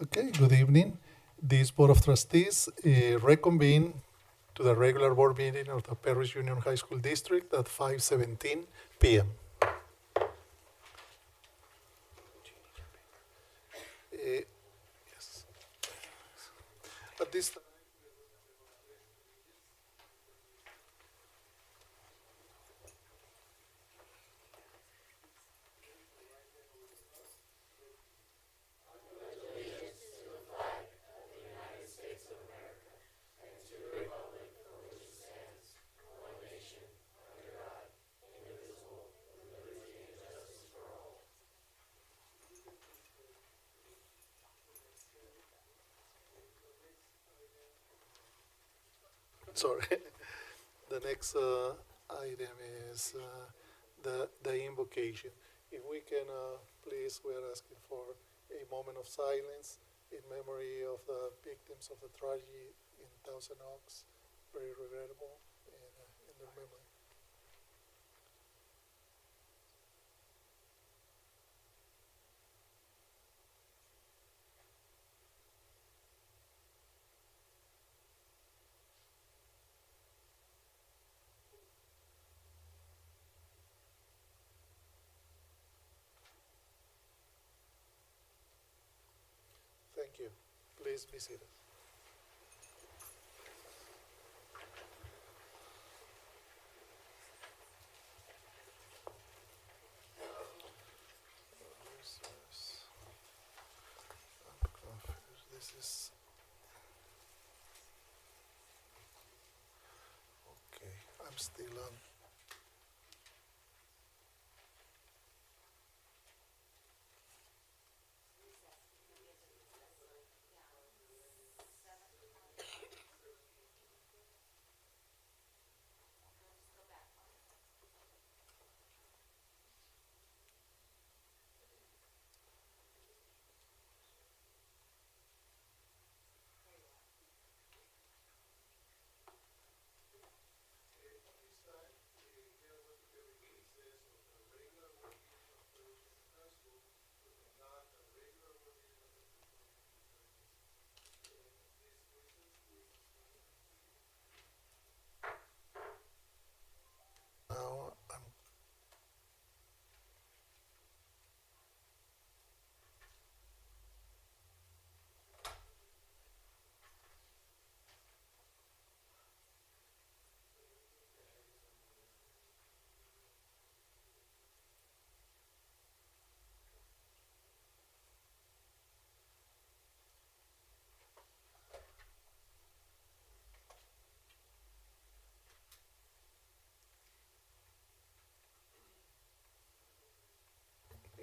Okay, good evening. This Board of Trustees reconvene to the regular board meeting of the Parish Union High School District at 5:17 p.m. Yes. At this time, sorry, the next item is the invocation. If we can, please, we are asking for a moment of silence in memory of the victims of the tragedy in Thousand Oaks. Very regrettable in their memory. Thank you. Please be seated. This is okay. I'm still on. Now I'm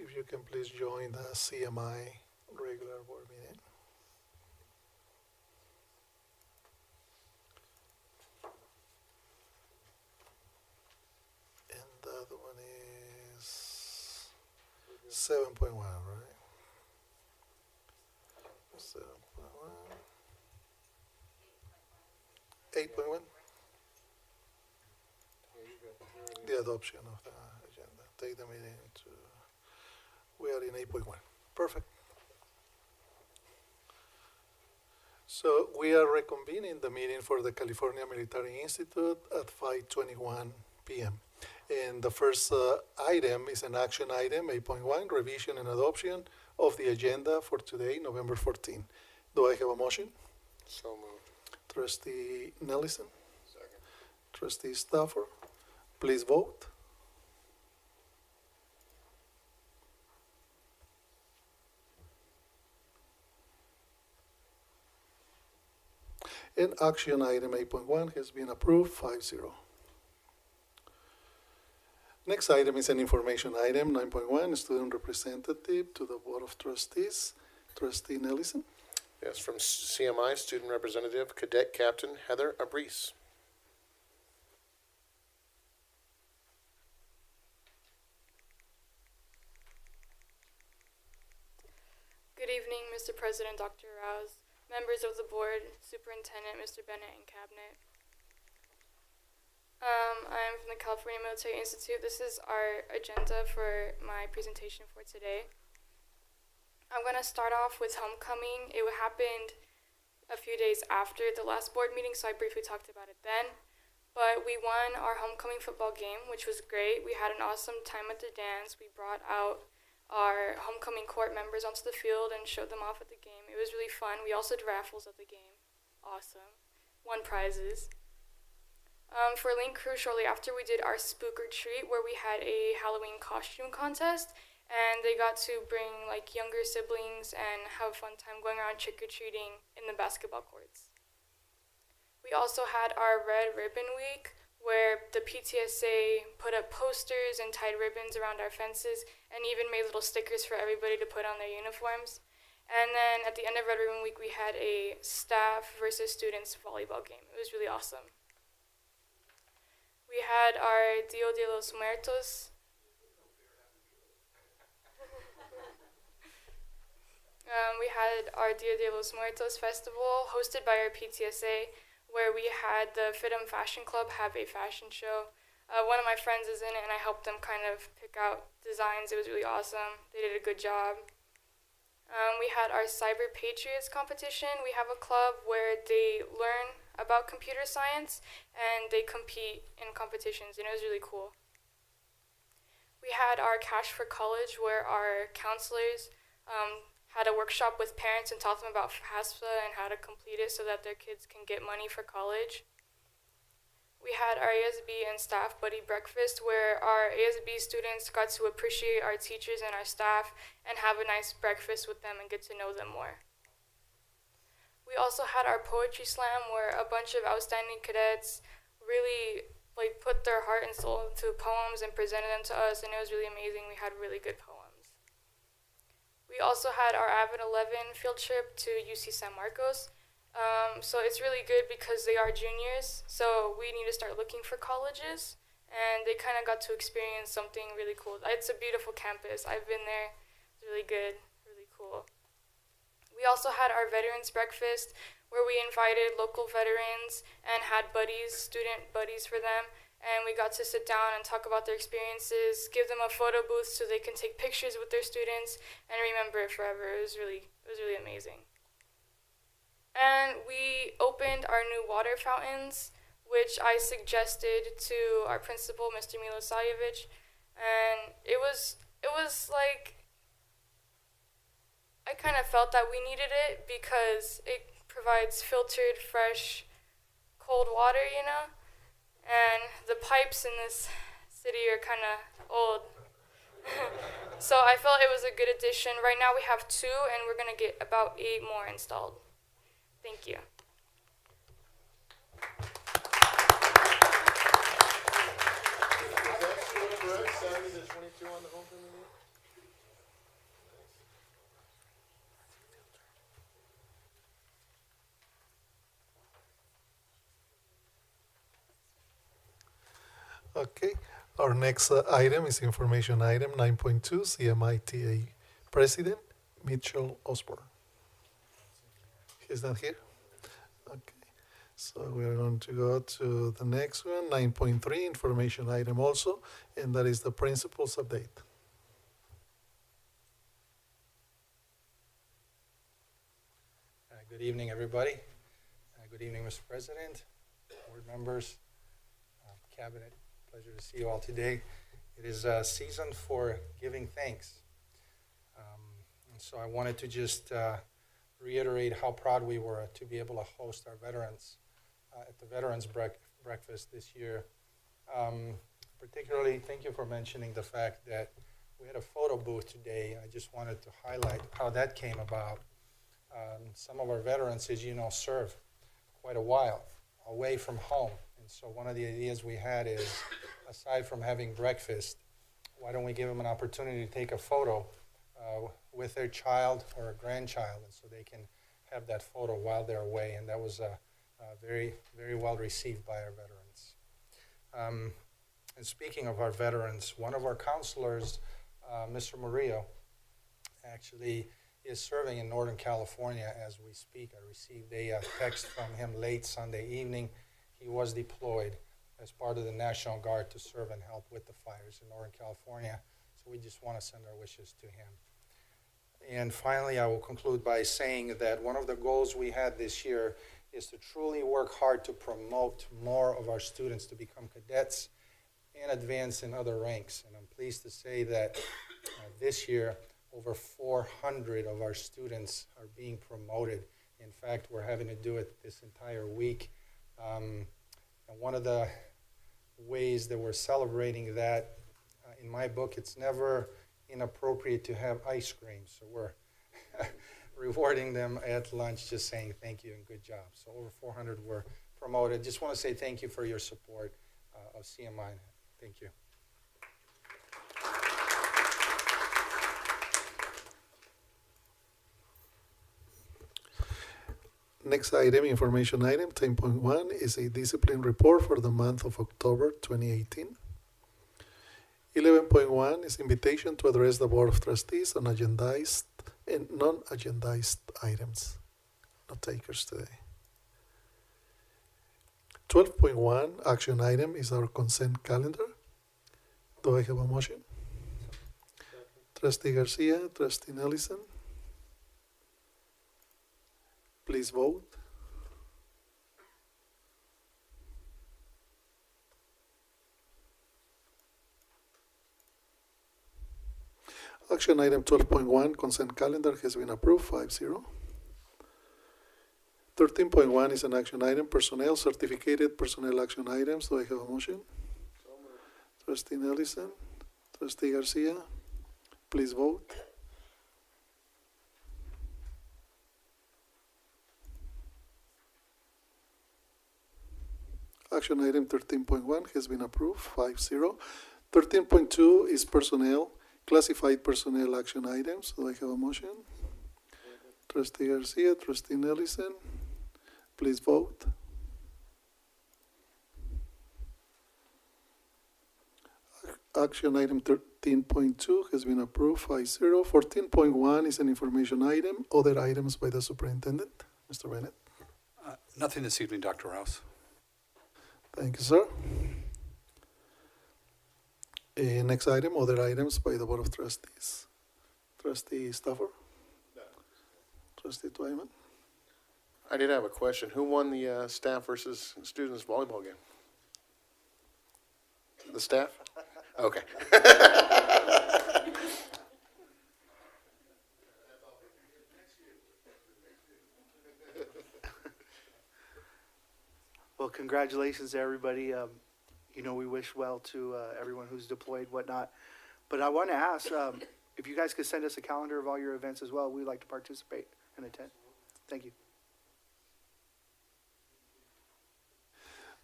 if you can please join the CMI regular board meeting. And the other one is 7.1, right? 7.1. 8.1? The adoption of the agenda. Take the meeting to, we are in 8.1. Perfect. So we are reconvening the meeting for the California Military Institute at 5:21 p.m. And the first item is an action item, 8.1, revision and adoption of the agenda for today, November 14. Do I have a motion? So moved. Trustee Nellison, Second. Trustee Stafford, please vote. And action item 8.1 has been approved 5-0. Next item is an information item 9.1, student representative to the Board of Trustees. Trustee Nellison. Yes, from CMI, Student Representative Cadet Captain Heather Abreese. Good evening, Mr. President, Dr. Rouse, members of the board, Superintendent, Mr. Bennett, and Cabinet. I'm from the California Military Institute. This is our agenda for my presentation for today. I'm going to start off with homecoming. It happened a few days after the last board meeting, so I briefly talked about it then. But we won our homecoming football game, which was great. We had an awesome time at the dance. We brought out our homecoming court members onto the field and showed them off at the game. It was really fun. We also did raffles at the game. Awesome. Won prizes. For Link Crew, shortly after, we did our Spook or Treat, where we had a Halloween costume contest, and they got to bring like younger siblings and have a fun time going around trick-or-treating in the basketball courts. We also had our Red Ribbon Week, where the PTSA put up posters and tied ribbons around our fences and even made little stickers for everybody to put on their uniforms. And then at the end of Red Ribbon Week, we had a staff versus students volleyball game. It was really awesome. We had our Dia de los Muertos. We had our Dia de los Muertos festival hosted by our PTSA, where we had the FITM Fashion Club have a fashion show. One of my friends is in it, and I helped them kind of pick out designs. It was really awesome. They did a good job. We had our Cyber Patriots competition. We have a club where they learn about computer science and they compete in competitions, and it was really cool. We had our Cash for College, where our counselors had a workshop with parents and taught them about FAFSA and how to complete it so that their kids can get money for college. We had our ASB and staff buddy breakfast, where our ASB students got to appreciate our teachers and our staff and have a nice breakfast with them and get to know them more. We also had our poetry slam, where a bunch of outstanding cadets really put their heart and soul into poems and presented them to us, and it was really amazing. We had really good poems. We also had our Avid 11 field trip to UC San Marcos. So it's really good because they are juniors, so we need to start looking for colleges, and they kind of got to experience something really cool. It's a beautiful campus. I've been there. It's really good, really cool. We also had our veterans breakfast, where we invited local veterans and had buddies, student buddies for them, and we got to sit down and talk about their experiences, give them a photo booth so they can take pictures with their students and remember it forever. It was really amazing. And we opened our new water fountains, which I suggested to our principal, Mr. Milosavljevic, and it was like, I kind of felt that we needed it because it provides filtered, fresh, cold water, and the pipes in this city are kind of old. So I felt it was a good addition. Right now we have 2, and we're going to get about 8 more installed. Thank you. Saturday the 22 on the homecoming game? Okay, our next item is information item 9.2, CMITA President Mitchell Osborne. He's not here? Okay, so we're going to go to the next one, 9.3, information item also, and that is the principal's update. Good evening, everybody. Good evening, Mr. President, board members, cabinet. Pleasure to see you all today. It is a season for giving thanks. And so I wanted to just reiterate how proud we were to be able to host our veterans at the Veterans Breakfast this year. Particularly, thank you for mentioning the fact that we had a photo booth today. I just wanted to highlight how that came about. Some of our veterans, as you know, serve quite a while away from home. And so one of the ideas we had is, aside from having breakfast, why don't we give them an opportunity to take a photo with their child or a grandchild, and so they can have that photo while they're away. And that was very, very well received by our veterans. And speaking of our veterans, one of our counselors, Mr. Murillo, actually is serving in Northern California as we speak. I received a text from him late Sunday evening. He was deployed as part of the National Guard to serve and help with the fires in Northern California. So we just want to send our wishes to him. And finally, I will conclude by saying that one of the goals we had this year is to truly work hard to promote more of our students to become cadets and advance in other ranks. And I'm pleased to say that this year, over 400 of our students are being promoted. In fact, we're having to do it this entire week. And one of the ways that we're celebrating that, in my book, it's never inappropriate to have ice cream. So we're rewarding them at lunch, just saying thank you and good job. So over 400 were promoted. Just want to say thank you for your support of CMI. Thank you. Next item, information item 10.1 is a discipline report for the month of October 2018. 11.1 is invitation to address the Board of Trustees on agendized and non-agendized items. No takers today. 12.1 action item is our consent calendar. Do I have a motion? Trustee Garcia, Trustee Nelson. Please vote. Action item 12.1, consent calendar has been approved, 5-0. 13.1 is an action item, personnel, certificated personnel action items. Do I have a motion? Trustee Nelson, Trustee Garcia, please vote. Action item 13.1 has been approved, 5-0. 13.2 is personnel, classified personnel action items. Do I have a motion? Trustee Garcia, Trustee Nelson, please vote. Action item 13.2 has been approved, 5-0. 14.1 is an information item. Other items by the superintendent. Mr. Bennett. Nothing this evening, Dr. Rouse. Thank you, sir. Next item, other items by the Board of Trustees. Trustee Stafford? No. Trustee Twyman? I did have a question. Who won the staff versus students volleyball game? The staff? Okay. Well, congratulations to everybody. We wish well to everyone who's deployed, whatnot. But I want to ask if you guys could send us a calendar of all your events as well. We'd like to participate and attend. Thank you.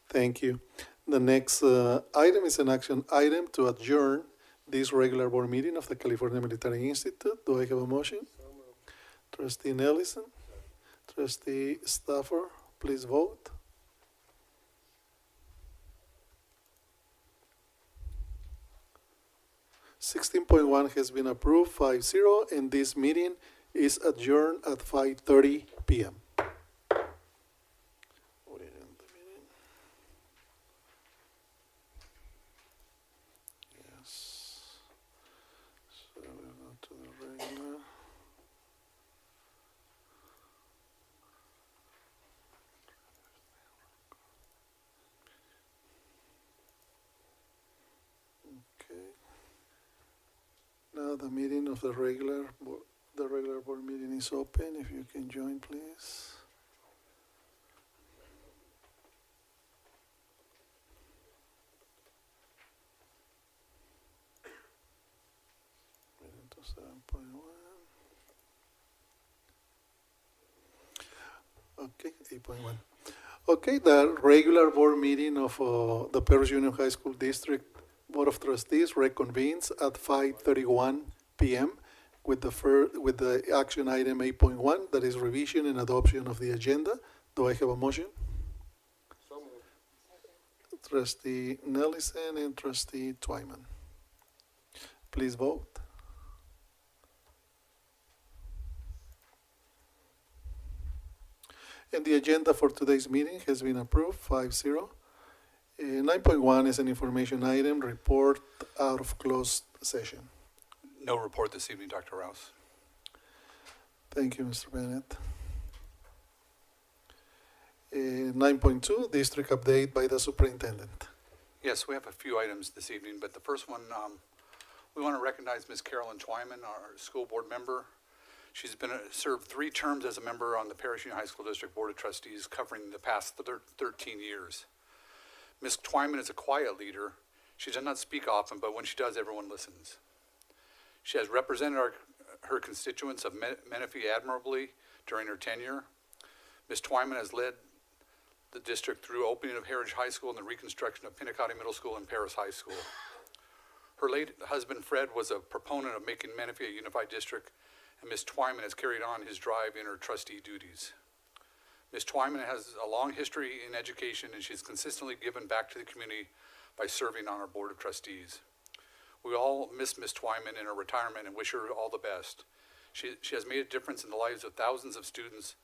Thank you. The next item is an action item to adjourn this regular board meeting of the California Military Institute. Do I have a motion? Trustee Nelson, Trustee Stafford, please vote. (16.1) has been approved, 5-0, and this meeting is adjourned at 5:30 p.m. Now the meeting of the regular board meeting is open. If you can join, please. Meeting to 7.1. Okay, 8.1. Okay, the regular board meeting of the Perris Union High School District Board of Trustees reconvenes at 5:31 p.m. with the action item 8.1, that is revision and adoption of the agenda. Do I have a motion? So moved. Trustee Nelson and Trustee Twyman. Please vote. And the agenda for today's meeting has been approved, 5-0. 9.1 is an information item, report out of closed session. No report this evening, Dr. Rouse. Thank you, Mr. Bennett. 9.2, district update by the superintendent. Yes, we have a few items this evening, but the first one, we want to recognize Ms. Carolyn Twyman, our school board member. She's served 3 terms as a member on the Paris Union High School District Board of Trustees, covering the past 13 years. Ms. Twyman is a quiet leader. She does not speak often, but when she does, everyone listens. She has represented her constituents of Menifee admirably during her tenure. Ms. Twyman has led the district through opening of Heritage High School and the reconstruction of Pinacate Middle School and Paris High School. Her late husband, Fred, was a proponent of making Menifee a unified district, and Ms. Twyman has carried on his drive in her trustee duties. Ms. Twyman has a long history in education, and she's consistently given back to the community by serving on our Board of Trustees. We all miss Ms. Twyman in her retirement and wish her all the best. She has made a difference in the lives of thousands of students.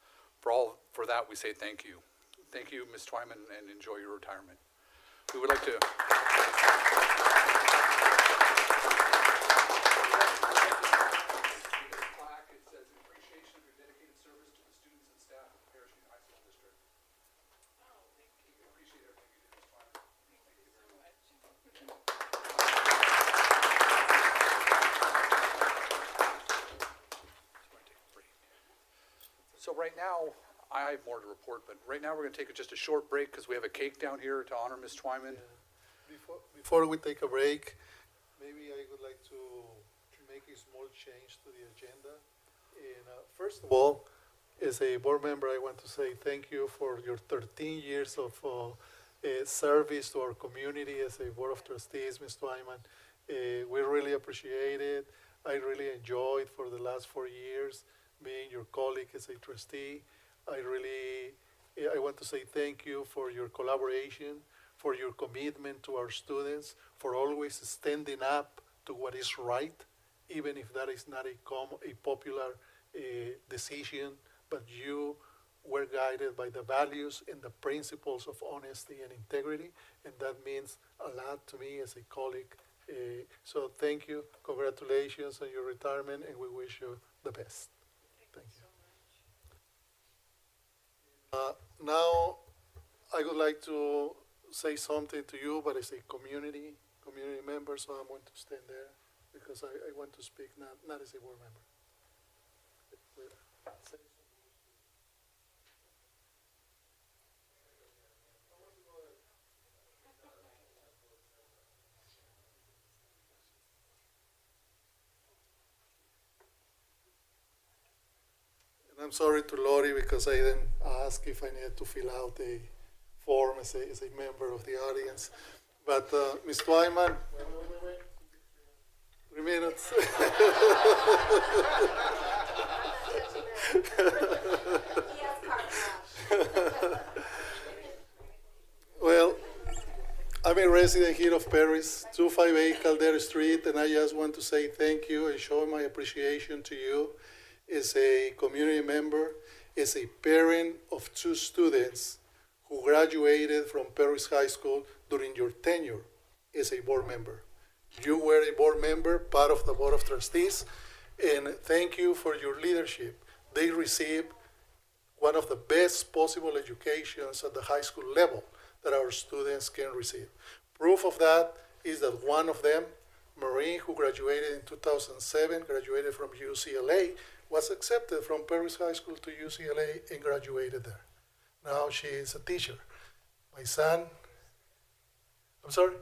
For that, we say thank you. Thank you, Ms. Twyman, and enjoy your retirement. We would like to... plaque. It says, "In appreciation of your dedicated service to the students and staff of the Paris Union High School District." Oh, thank you. We appreciate everything you did, Ms. Twyman. Thank you very much. So right now, I have more to report, but right now we're going to take just a short break because we have a cake down here to honor Ms. Twyman. Before we take a break, maybe I would like to make a small change to the agenda. And first of all, as a board member, I want to say thank you for your 13 years of service to our community as a board of trustees, Ms. Twyman. We really appreciate it. I really enjoyed for the last 4 years being your colleague as a trustee. I want to say thank you for your collaboration, for your commitment to our students, for always standing up to what is right, even if that is not a popular decision, but you were guided by the values and the principles of honesty and integrity, and that means a lot to me as a colleague. So thank you, congratulations on your retirement, and we wish you the best. Thank you. Now, I would like to say something to you, but as a community member, so I'm going to stand there because I want to speak not as a board member. And I'm sorry to Lori because I didn't ask if I needed to fill out a form as a member of the audience. But Ms. Twyman, wait. 3 minutes. Well, I'm a resident here of Paris, 258 Caldera Street, and I just want to say thank you and show my appreciation to you as a community member, as a parent of 2 students who graduated from Paris High School during your tenure as a board member. You were a board member, part of the Board of Trustees, and thank you for your leadership. They received one of the best possible educations at the high school level that our students can receive. Proof of that is that one of them, Marie, who graduated in 2007, graduated from UCLA, was accepted from Paris High School to UCLA and graduated there. Now she is a teacher. My son, I'm sorry?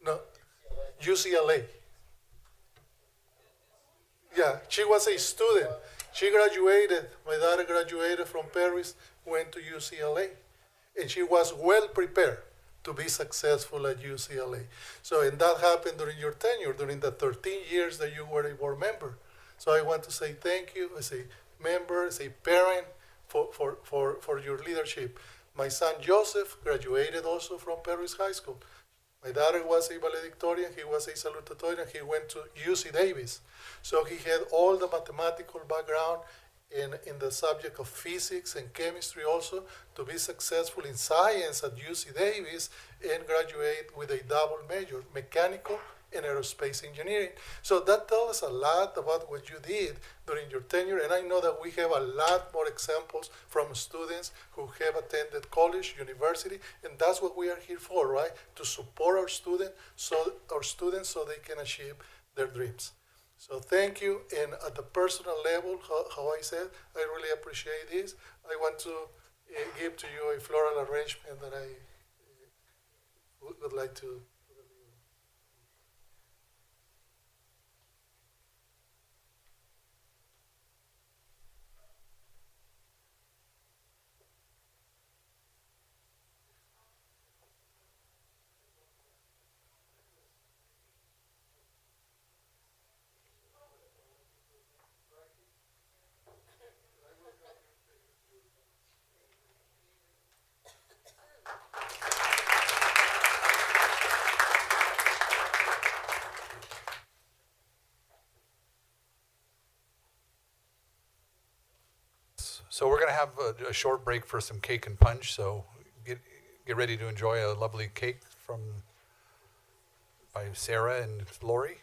No, UCLA. Yeah, she was a student. She graduated, my daughter graduated from Paris, went to UCLA, and she was well prepared to be successful at UCLA. So, and that happened during your tenure, during the 13 years that you were a board member. So I want to say thank you as a member, as a parent, for your leadership. My son Joseph graduated also from Paris High School. My daughter was a valedictorian, he was a salutatorian, he went to UC Davis. So he had all the mathematical background in the subject of physics and chemistry also to be successful in science at UC Davis and graduate with a double major, mechanical in aerospace engineering. So that tells us a lot about what you did during your tenure, and I know that we have a lot more examples from students who have attended college, university, and that's what we are here for, right? To support our students so they can achieve their dreams. So thank you, and at the personal level, how I said, I really appreciate this. I want to give to you a floral arrangement that I would like to. So we're going to have a short break for some cake and punch, so get ready to enjoy a lovely cake by Sarah and Lori.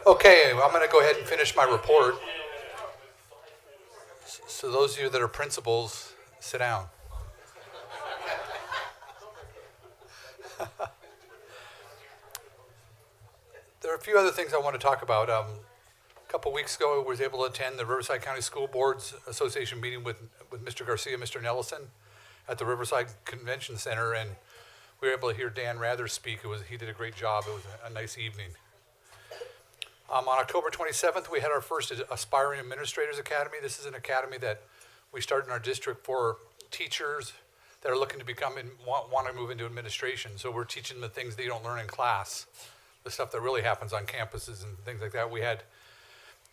Okay, I'm going to go ahead and finish my report. So those of you that are principals, sit down. There are a few other things I want to talk about. A couple weeks ago, I was able to attend the Riverside County School Boards Association meeting with Mr. Garcia, Mr. Nelson at the Riverside Convention Center, and we were able to hear Dan Rather speak. He did a great job. It was a nice evening. On October 27th, we had our first Aspiring Administrators Academy. This is an academy that we started in our district for teachers that are looking to become and want to move into administration. So we're teaching them the things they don't learn in class, the stuff that really happens on campuses and things like that. We had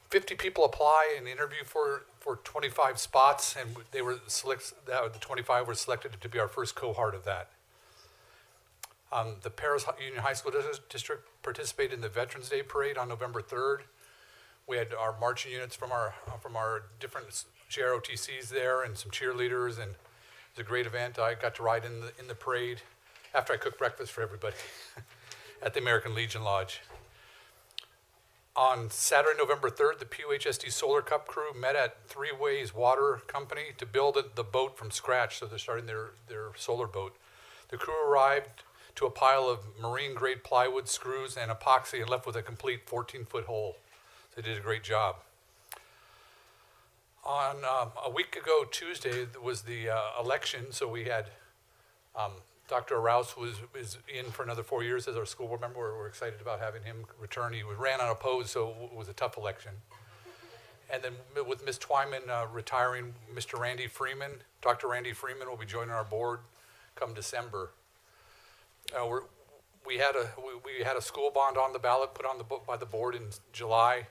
50 people apply and interview for 25 spots, and they were the 25 were selected to be our first cohort of that. The Paris Union High School District participated in the Veterans Day Parade on November 3rd. We had our marching units from our different JROTCs there, and some cheerleaders, and it was a great event. I got to ride in the parade after I cooked breakfast for everybody at the American Legion Lodge. On Saturday, November 3rd, the PUHSD Solar Cup crew met at Three Ways Water Company to build the boat from scratch, so they're starting their solar boat. The crew arrived to a pile of marine-grade plywood, screws, and epoxy and left with a complete 14-foot hole. So they did a great job. On a week ago, Tuesday, was the election, so we had Dr. Rouse is in for another 4 years as our school board member. We're excited about having him return. He ran unopposed, so it was a tough election. And then with Ms. Twyman retiring, Mr. Randy Freeman, Dr. Randy Freeman will be joining our board come December. We had a school bond on the ballot put on by the board in July,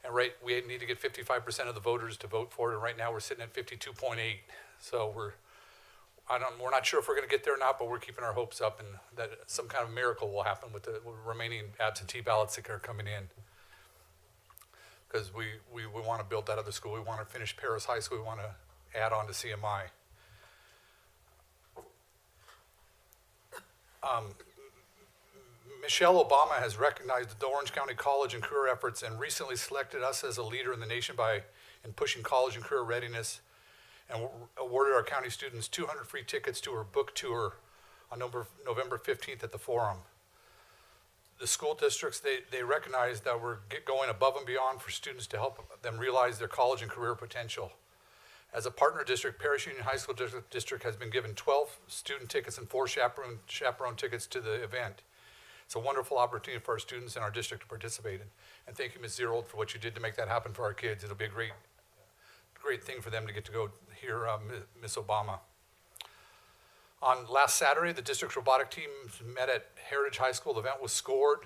and we need to get 55% of the voters to vote for it. And right now we're sitting at 52.8. So we're not sure if we're going to get there or not, but we're keeping our hopes up, and that some kind of miracle will happen with the remaining absentee ballots that are coming in. Because we want to build that other school. We want to finish Paris High School. We want to add on to CMI. Michelle Obama has recognized the Orange County College and career efforts and recently selected us as a leader in the nation in pushing college and career readiness, and awarded our county students 200 free tickets to her book tour on November 15th at the Forum. The school districts, they recognize that we're going above and beyond for students to help them realize their college and career potential. As a partner district, Parish Union High School District has been given 12 student tickets and 4 chaperone tickets to the event. It's a wonderful opportunity for our students in our district to participate in. And thank you, Ms. Zerold, for what you did to make that happen for our kids. It'll be a great thing for them to get to go hear Ms. Obama. On last Saturday, the district's robotic team met at Heritage High School. The event was scored,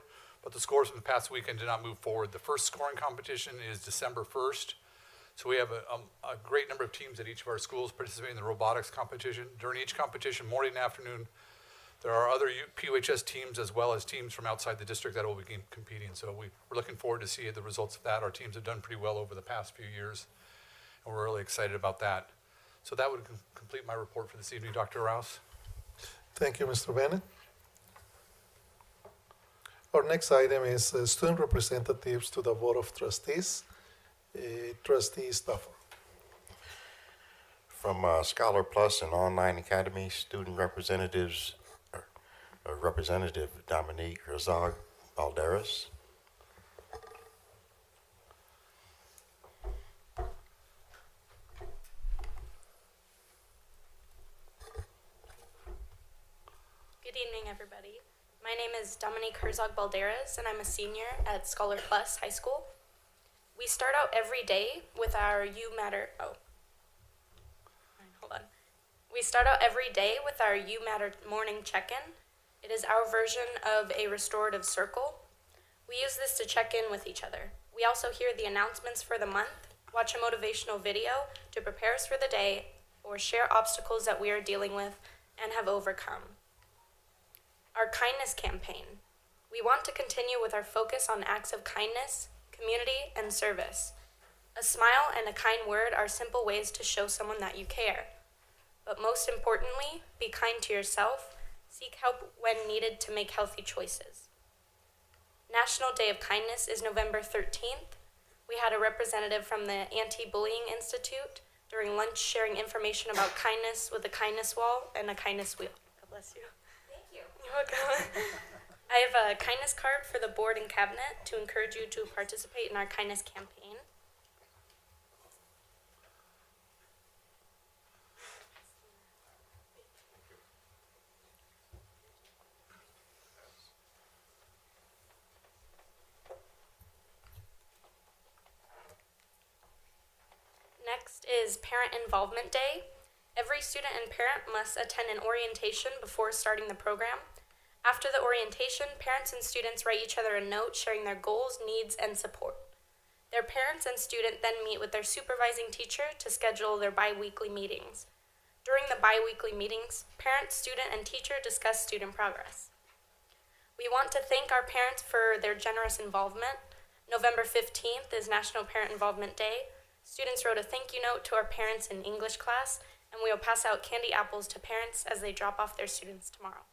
but the scores from the past weekend did not move forward. The first scoring competition is December 1st. So we have a great number of teams at each of our schools participating in the robotics competition. During each competition, morning and afternoon, there are other PUHS teams as well as teams from outside the district that will be competing. So we're looking forward to see the results of that. Our teams have done pretty well over the past few years, and we're really excited about that. So that would complete my report for this evening, Dr. Rouse. Thank you, Mr. Bennett. Our next item is student representatives to the Board of Trustees. Trustee Stuffer. From Scholar Plus and Online Academy, student representatives, Representative Dominique Herzog Balderas. Good evening, everybody. My name is Dominique Herzog Balderas, and I'm a senior at Scholar Plus High School. We start out every day with our You Matter. We start out every day with our You Matter morning check-in. It is our version of a restorative circle. We use this to check in with each other. We also hear the announcements for the month, watch a motivational video to prepare us for the day, or share obstacles that we are dealing with and have overcome. Our kindness campaign. We want to continue with our focus on acts of kindness, community, and service. A smile and a kind word are simple ways to show someone that you care. But most importantly, be kind to yourself. Seek help when needed to make healthy choices. National Day of Kindness is November 13th. We had a representative from the Anti-Bullying Institute during lunch sharing information about kindness with a kindness wall and a kindness wheel. God bless you. Thank you. You're welcome. I have a kindness card for the board and cabinet to encourage you to participate in our kindness campaign. Next is Parent Involvement Day. Every student and parent must attend an orientation before starting the program. After the orientation, parents and students write each other a note sharing their goals, needs, and support. Their parents and student then meet with their supervising teacher to schedule their bi-weekly meetings. During the bi-weekly meetings, parent, student, and teacher discuss student progress. We want to thank our parents for their generous involvement. November 15th is National Parent Involvement Day. Students wrote a thank you note to our parents in English class, and we will pass out candy apples to parents as they drop off their students tomorrow.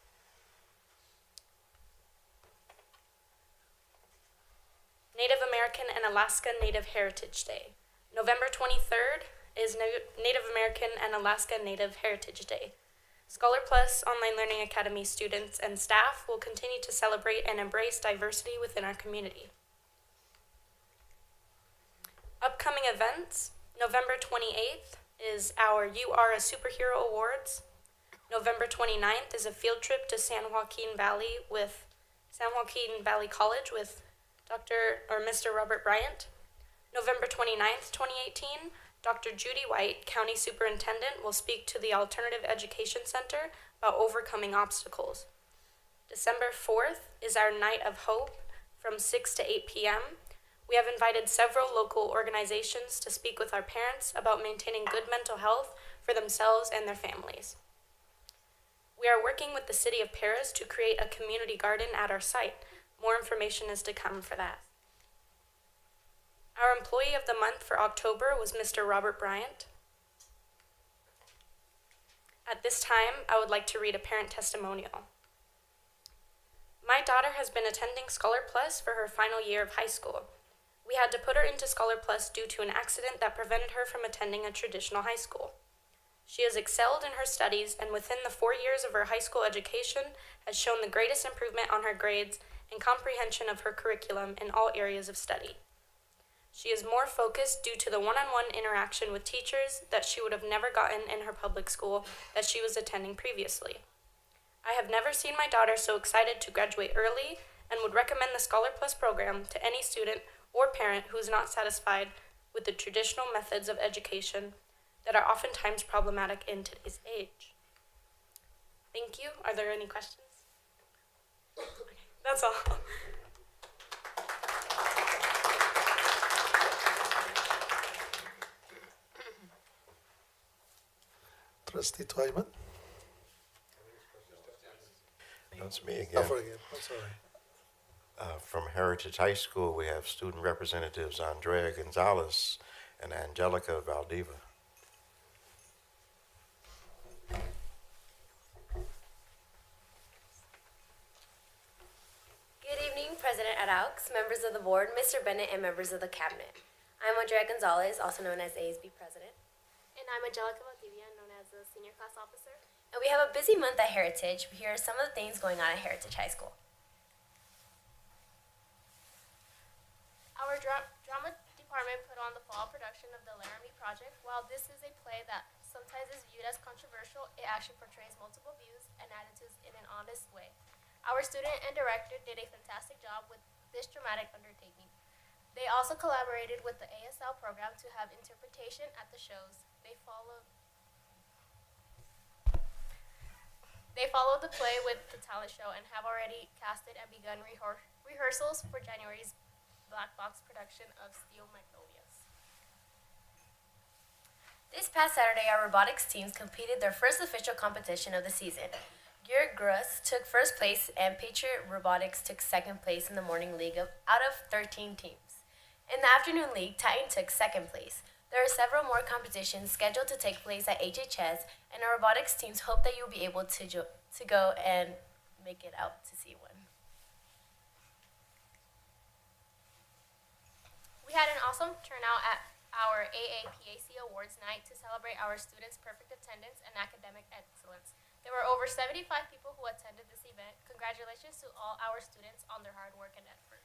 Native American and Alaska Native Heritage Day. November 23rd is Native American and Alaska Native Heritage Day. Scholar Plus Online Learning Academy students and staff will continue to celebrate and embrace diversity within our community. Upcoming events. November 28th is our You Are a Superhero Awards. November 29th is a field trip to San Joaquin Valley College with Mr. Robert Bryant. November 29th, 2018, Dr. Judy White, County Superintendent, will speak to the Alternative Education Center about overcoming obstacles. December 4th is our Night of Hope from 6 to 8 p.m. We have invited several local organizations to speak with our parents about maintaining good mental health for themselves and their families. We are working with the City of Paris to create a community garden at our site. More information is to come for that. Our Employee of the Month for October was Mr. Robert Bryant. At this time, I would like to read a parent testimonial. My daughter has been attending Scholar Plus for her final year of high school. We had to put her into Scholar Plus due to an accident that prevented her from attending a traditional high school. She has excelled in her studies and within the 4 years of her high school education has shown the greatest improvement on her grades and comprehension of her curriculum in all areas of study. She is more focused due to the one-on-one interaction with teachers that she would have never gotten in her public school that she was attending previously. I have never seen my daughter so excited to graduate early and would recommend the Scholar Plus program to any student or parent who is not satisfied with the traditional methods of education that are oftentimes problematic in today's age. Thank you. Are there any questions? Okay, that's all. Trustee Twyman? That's me Oh, again. forgive, I'm sorry. From Heritage High School, we have student representatives Andrea Gonzalez and Angelica Valdeva. Good evening, President Adaux, members of the board, Mr. Bennett, and members of the cabinet. I'm Andrea Gonzalez, also known as ASB President. And I'm Angelica Valdivia, known as the Senior Class Officer. And we have a busy month at Heritage. Here are some of the things going on at Heritage High School. Our drama department put on the fall production of the Laramie Project. While this is a play that sometimes is viewed as controversial, it actually portrays multiple views and attitudes in an honest way. Our student and director did a fantastic job with this dramatic undertaking. They also collaborated with the ASL program to have interpretation at the shows. They followed the play with the talent show and have already casted and begun rehearsals for January's Black Box production of Steel Magnolias. This past Saturday, our robotics teams completed their first official competition of the season. Gear Gruss took first place and Patriot Robotics took second place in the morning league out of 13 teams. In the afternoon league, Titan took second place. There are several more competitions scheduled to take place at HHS, and our robotics teams hope that you'll be able to go and make it out to see one. We had an awesome turnout at our AAPAC Awards night to celebrate our students' perfect attendance and academic excellence. There were over 75 people who attended this event. Congratulations to all our students on their hard work and effort.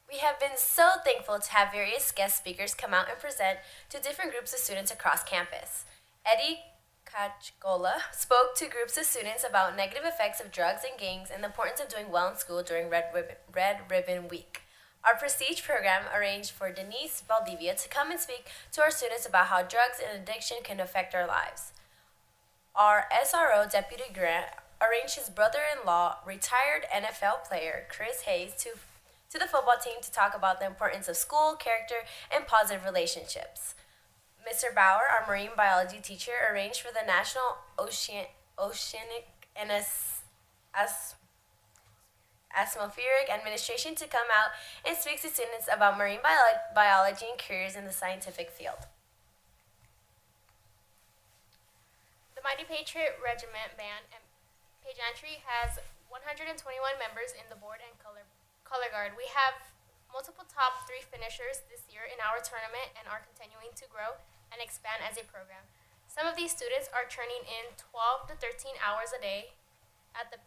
We have been so thankful to have various guest speakers come out and present to different groups of students across campus. Eddie Kachgola spoke to groups of students about negative effects of drugs and gangs and the importance of doing well in school during Red Ribbon Week. Our Prestige program arranged for Denise Valdivia to come and speak to our students about how drugs and addiction can affect our lives. Our SRO Deputy Grant arranged his brother-in-law, retired NFL player Chris Hayes, to the football team to talk about the importance of school, character, and positive relationships. Mr. Bauer, our marine biology teacher, arranged for the National Oceanic and atmospheric administration to come out and speak to students about marine biology and careers in the scientific field. The Mighty Patriot Regiment Band and Pageantry has 121 members in the board and color guard. We have multiple top 3 finishers this year in our tournament and are continuing to grow and expand as a program. Some of these students are turning in 12 to 13 hours a day at the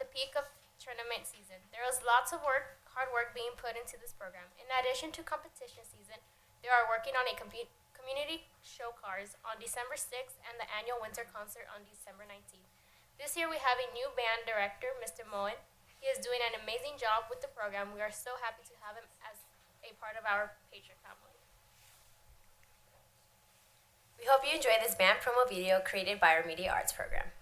peak of tournament season. There is lots of hard work being put into this program. In addition to competition season, they are working on a community show cars on December 6th and the annual winter concert on December 19th. This year we have a new band director, Mr. Moen. He is doing an amazing job with the program. We are so happy to have him as a part of our Patriot family. We hope you enjoy this band promo video created by our Media Arts program.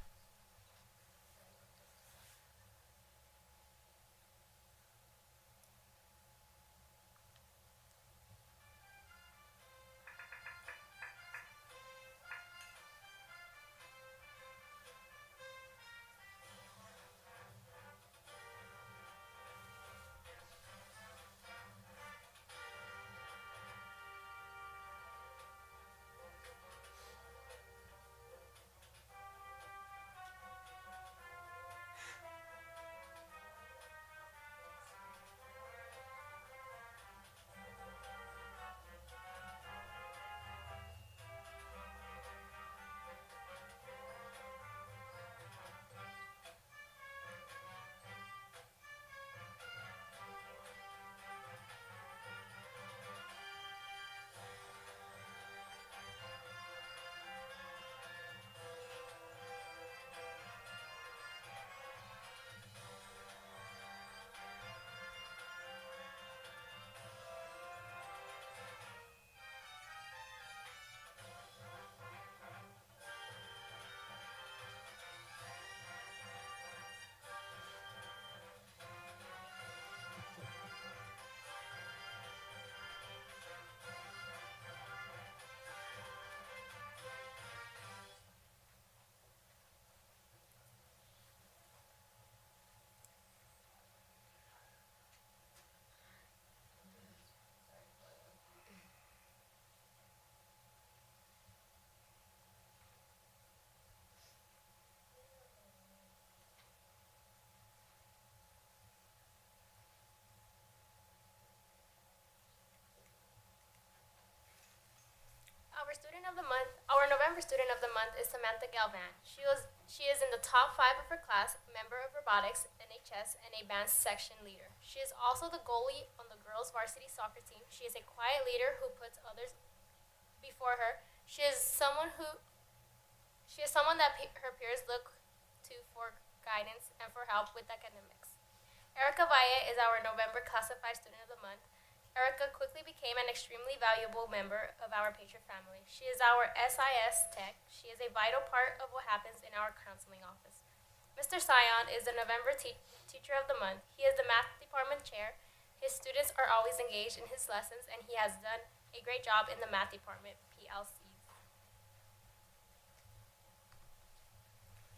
Our November student of the month is Samantha Galvan. She is in the top 5 of her class, member of robotics, NHS, and a band section leader. She is also the goalie on the girls varsity soccer team. She is a quiet leader who puts others before her. She is someone that her peers look to for guidance and for help with academics. Erica Valle is our November classified student of the month. Erica quickly became an extremely valuable member of our Patriot family. She is our SIS tech. She is a vital part of what happens in our counseling office. Mr. Sion is the November teacher of the month. He is the math department chair. His students are always engaged in his lessons, and he has done a great job in the math department, PLCs.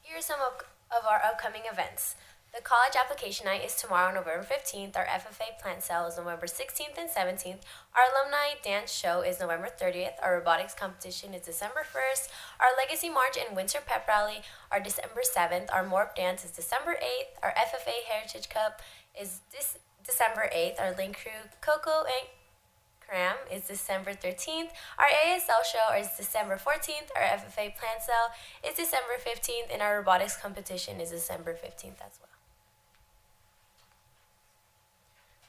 Here are some of our upcoming events. The college application night is tomorrow, November 15th. Our FFA plant sale is November 16th and 17th. Our alumni dance show is November 30th. Our robotics competition is December 1st. Our legacy march and winter pep rally are December 7th. Our morph dance is December 8th. Our FFA Heritage Cup is December 8th. Our Link Crew Coco and Cram is December 13th. Our ASL show is December 14th. Our FFA plant sale is December 15th. And our robotics competition is December 15th as well.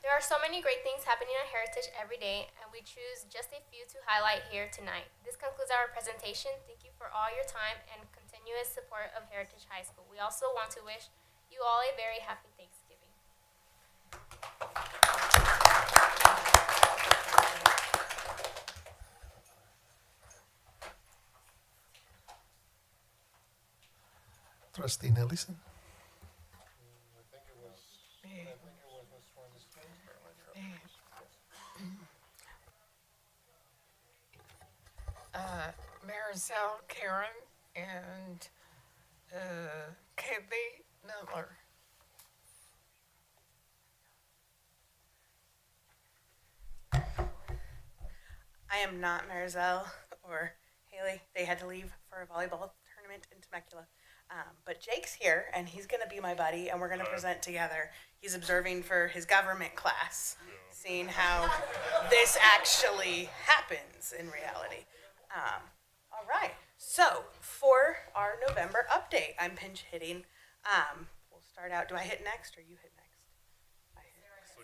There are so many great things happening at Heritage every day, and we choose just a few to highlight here tonight. This concludes our presentation. Thank you for all your time and continuous support of Heritage High School. We also want to wish you all a very happy Thanksgiving. Trustee Nelson. Maricel, Karen, and Kaylee Miller. am not Marizelle or Haley. They had to leave for a volleyball tournament in Temecula. But Jake's here, and he's going to be my buddy, and we're going to present together. He's observing for his government class, seeing how this actually happens in reality. All right. So for our November update, I'm pinch hitting. We'll start out. Do I hit next or you hit next? I hit next.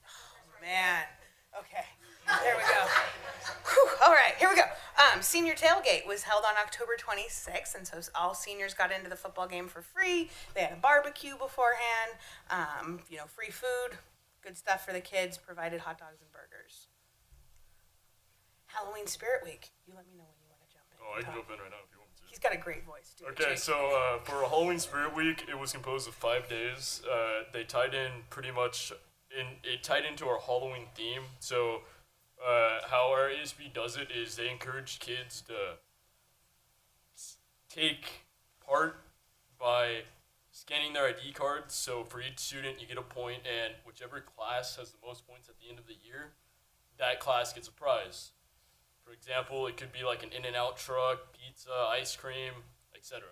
Oh, man. Okay. There we go. Whew. All right, here we go. Senior tailgate was held on October 26th, and so all seniors got into the football game for free. They had a barbecue beforehand, free food, good stuff for the kids, provided hot dogs and burgers. Halloween Spirit Week. You let me know when you want to jump in. Oh, I can jump in right now if you want me to. He's got a great voice, too. Okay, so for Halloween Spirit Week, it was composed of 5 days. They tied in pretty much, it tied into our Halloween theme. So how our ASB does it is they encourage kids to take part by scanning their ID cards. So for each student, you get a point, and whichever class has the most points at the end of the year, that class gets a prize. For example, it could be like an In-N-Out truck, pizza, ice cream, etc.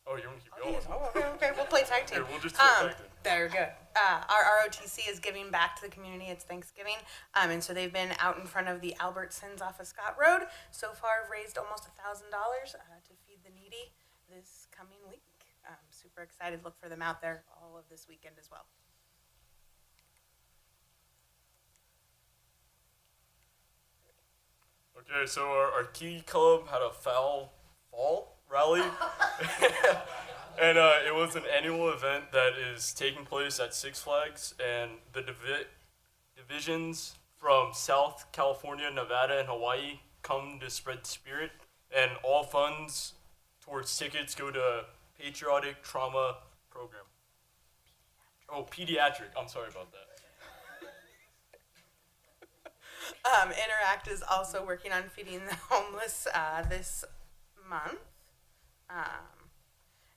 Oh, you want to keep going? Oh, okay. We'll play tag team. Here, we'll just do a tag team. Very good. Our ROTC is giving back to the community. It's Thanksgiving. And so they've been out in front of the Albertsons off of Scott Road. So far, have raised almost $1,000 to feed the needy this coming week. Super excited. Look for them out there all of this weekend as well. Okay, so our key club had a fall rally. And it was an annual event that is taking place at Six Flags, and the divisions from South California, Nevada, and Hawaii come to spread spirit, and all funds towards tickets go to Patriotic Trauma Program. Oh, pediatric. I'm sorry about that. Interact is also working on feeding the homeless this month.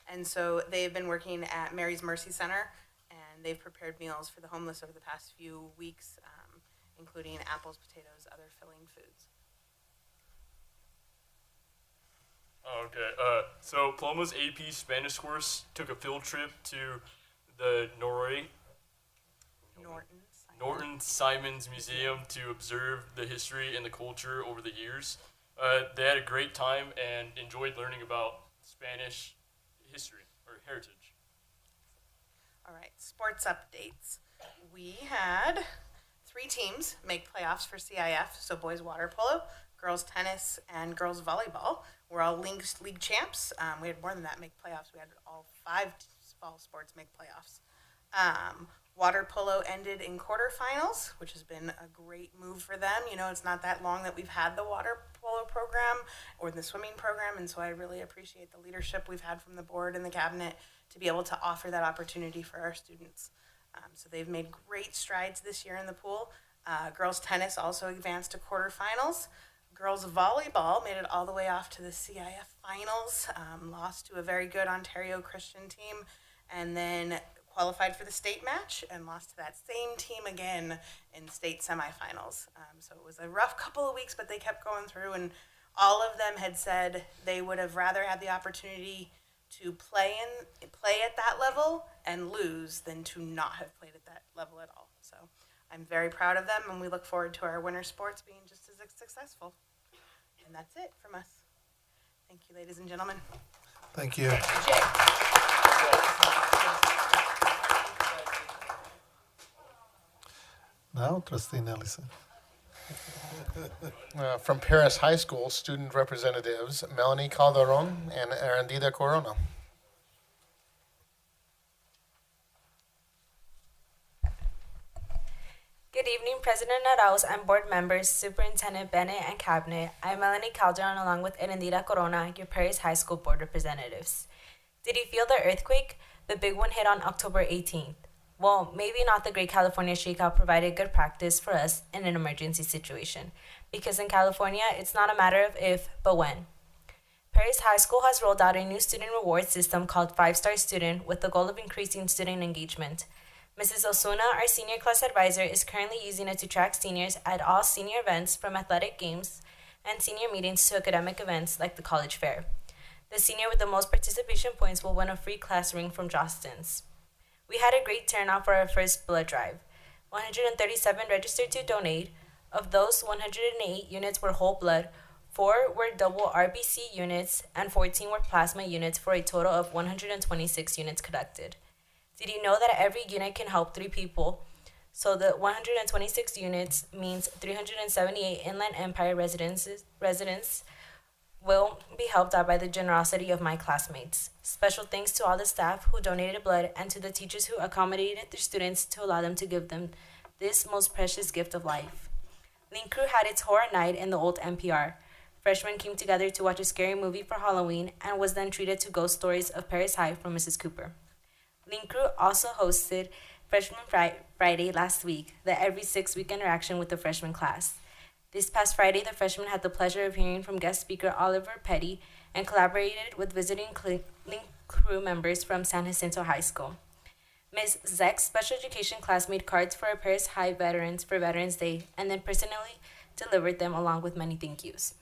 And so they've been working at Mary's Mercy Center, and they've prepared meals for the homeless over the past few weeks, including apples, potatoes, other filling foods. Okay, so Paloma's AP Spanish course took a field trip to the Norton Simons Museum to observe the history and the culture over the years. They had a great time and enjoyed learning about Spanish history or heritage. All right, sports updates. We had 3 teams make playoffs for CIF, so boys water polo, girls tennis, and girls volleyball. We're all league champs. We had more than that make playoffs. We had all 5 fall sports make playoffs. Water polo ended in quarterfinals, which has been a great move for them. You know, it's not that long that we've had the water polo program or the swimming program, and so I really appreciate the leadership we've had from the board and the cabinet to be able to offer that opportunity for our students. So they've made great strides this year in the pool. Girls tennis also advanced to quarterfinals. Girls volleyball made it all the way off to the CIF finals, lost to a very good Ontario Christian team, and then qualified for the state match and lost to that same team again in state semifinals. So it was a rough couple of weeks, but they kept going through, and all of them had said they would have rather had the opportunity to play at that level and lose than to not have played at that level at all. So I'm very proud of them, and we look forward to our winter sports being just as successful. And that's it from us. Thank you, ladies and gentlemen. Thank you. Now, Trustee Nelson. From Paris High School, student representatives Melanie Calderon and Arandida Corona. Good evening, President Arauz and board members, Superintendent Bennett, and Cabinet. I'm Melanie Calderon along with Erendira Corona, your Paris High School board representatives. Did you feel the earthquake? The big one hit on October 18th. Well, maybe not. The Great California Shakeout provided good practice for us in an emergency situation, because in California, it's not a matter of if, but when. Paris High School has rolled out a new student reward system called 5-Star Student with the goal of increasing student engagement. Mrs. Osuna, our senior class advisor, is currently using it to track seniors at all senior events from athletic games and senior meetings to academic events like the college fair. The senior with the most participation points will win a free class ring from Jostens. We had a great turnout for our first blood drive. 137 registered to donate. Of those, 108 units were whole blood, 4 were double RBC units, and 14 were plasma units for a total of 126 units collected. Did you know that every unit can help 3 people? So the 126 units means 378 Inland Empire residents will be helped out by the generosity of my classmates. Special thanks to all the staff who donated blood and to the teachers who accommodated their students to allow them to give them this most precious gift of life. Link Crew had its horror night in the old NPR. Freshmen came together to watch a scary movie for Halloween and was then treated to ghost stories of Paris High from Mrs. Cooper. Link Crew also hosted Freshman Friday last week, the every 6-week interaction with the freshman class. This past Friday, the freshmen had the pleasure of hearing from guest speaker Oliver Petty and collaborated with visiting Link Crew members from San Jacinto High School. Ms. Zek's special education class made cards for our Paris High veterans for Veterans Day and then personally delivered them along with many thank yous.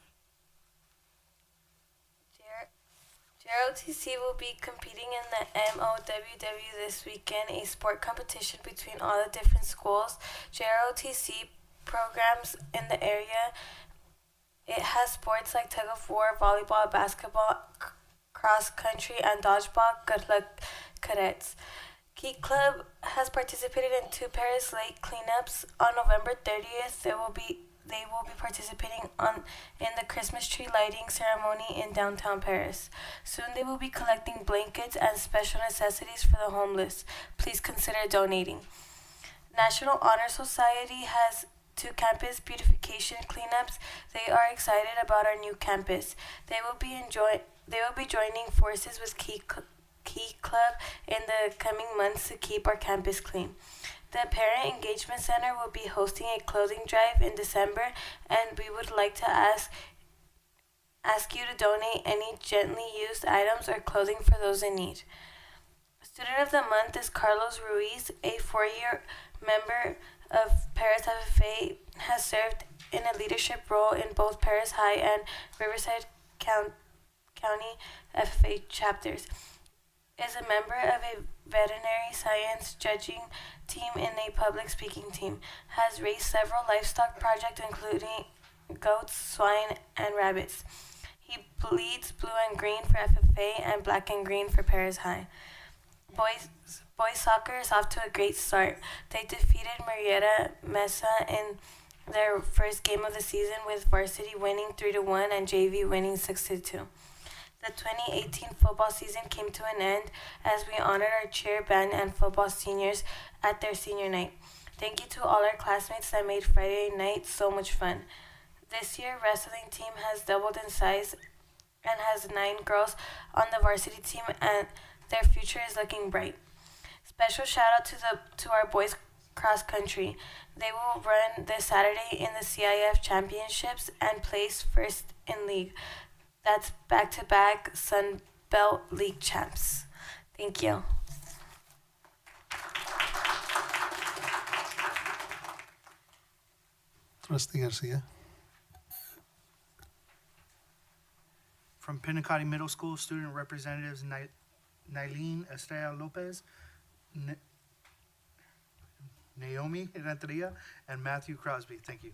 JROTC will be competing in the MOWW this weekend, a sport competition between all the different schools. JROTC programs in the area. It has sports like tug of war, volleyball, basketball, cross country, and dodgeball. Good luck, cadets. Key Club has participated in 2 Paris Lake cleanups. On November 30th, they will be participating in the Christmas tree lighting ceremony in downtown Paris. Soon they will be collecting blankets and special necessities for the homeless. Please consider donating. National Honor Society has 2 campus beautification cleanups. They are excited about our new campus. They will be joining forces with Key Club in the coming months to keep our campus clean. The Parent Engagement Center will be hosting a clothing drive in December, and we would like to ask you to donate any gently used items or clothing for those in need. Student of the Month is Carlos Ruiz, a 4-year member of Paris FFA, has served in a leadership role in both Paris High and Riverside County FFA chapters. Is a member of a veterinary science judging team and a public speaking team. Has raised several livestock projects including goats, swine, and rabbits. He bleeds blue and green for FFA and black and green for Paris High. Boys soccer is off to a great start. They defeated Marietta Mesa in their first game of the season, with varsity winning 3-1 and JV winning 6-2. The 2018 football season came to an end as we honored our cheer, band, and football seniors at their senior night. Thank you to all our classmates that made Friday night so much fun. This year, wrestling team has doubled in size and has 9 girls on the varsity team, and their future is looking bright. Special shout out to our boys cross country. They will run this Saturday in the CIF championships and place first in league. That's back-to-back Sun Belt League champs. Thank you. Trustee Garcia. From Pinacati Middle School, student representatives Nailene Estrella Lopez, Naomi Renteria, and Matthew Crosby. Thank you.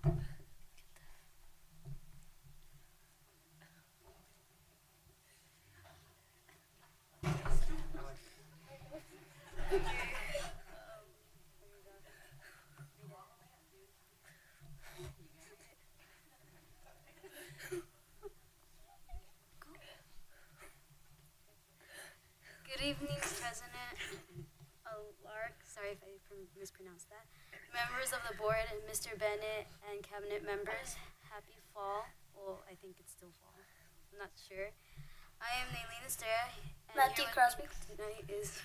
Good evening, President Alark, sorry if I mispronounced that, members of the board, Mr. Bennett, and cabinet members. Happy fall. Well, I think it's still fall. I'm not sure. I am Nailene Estrella. And Matthew Crosby. Tonight is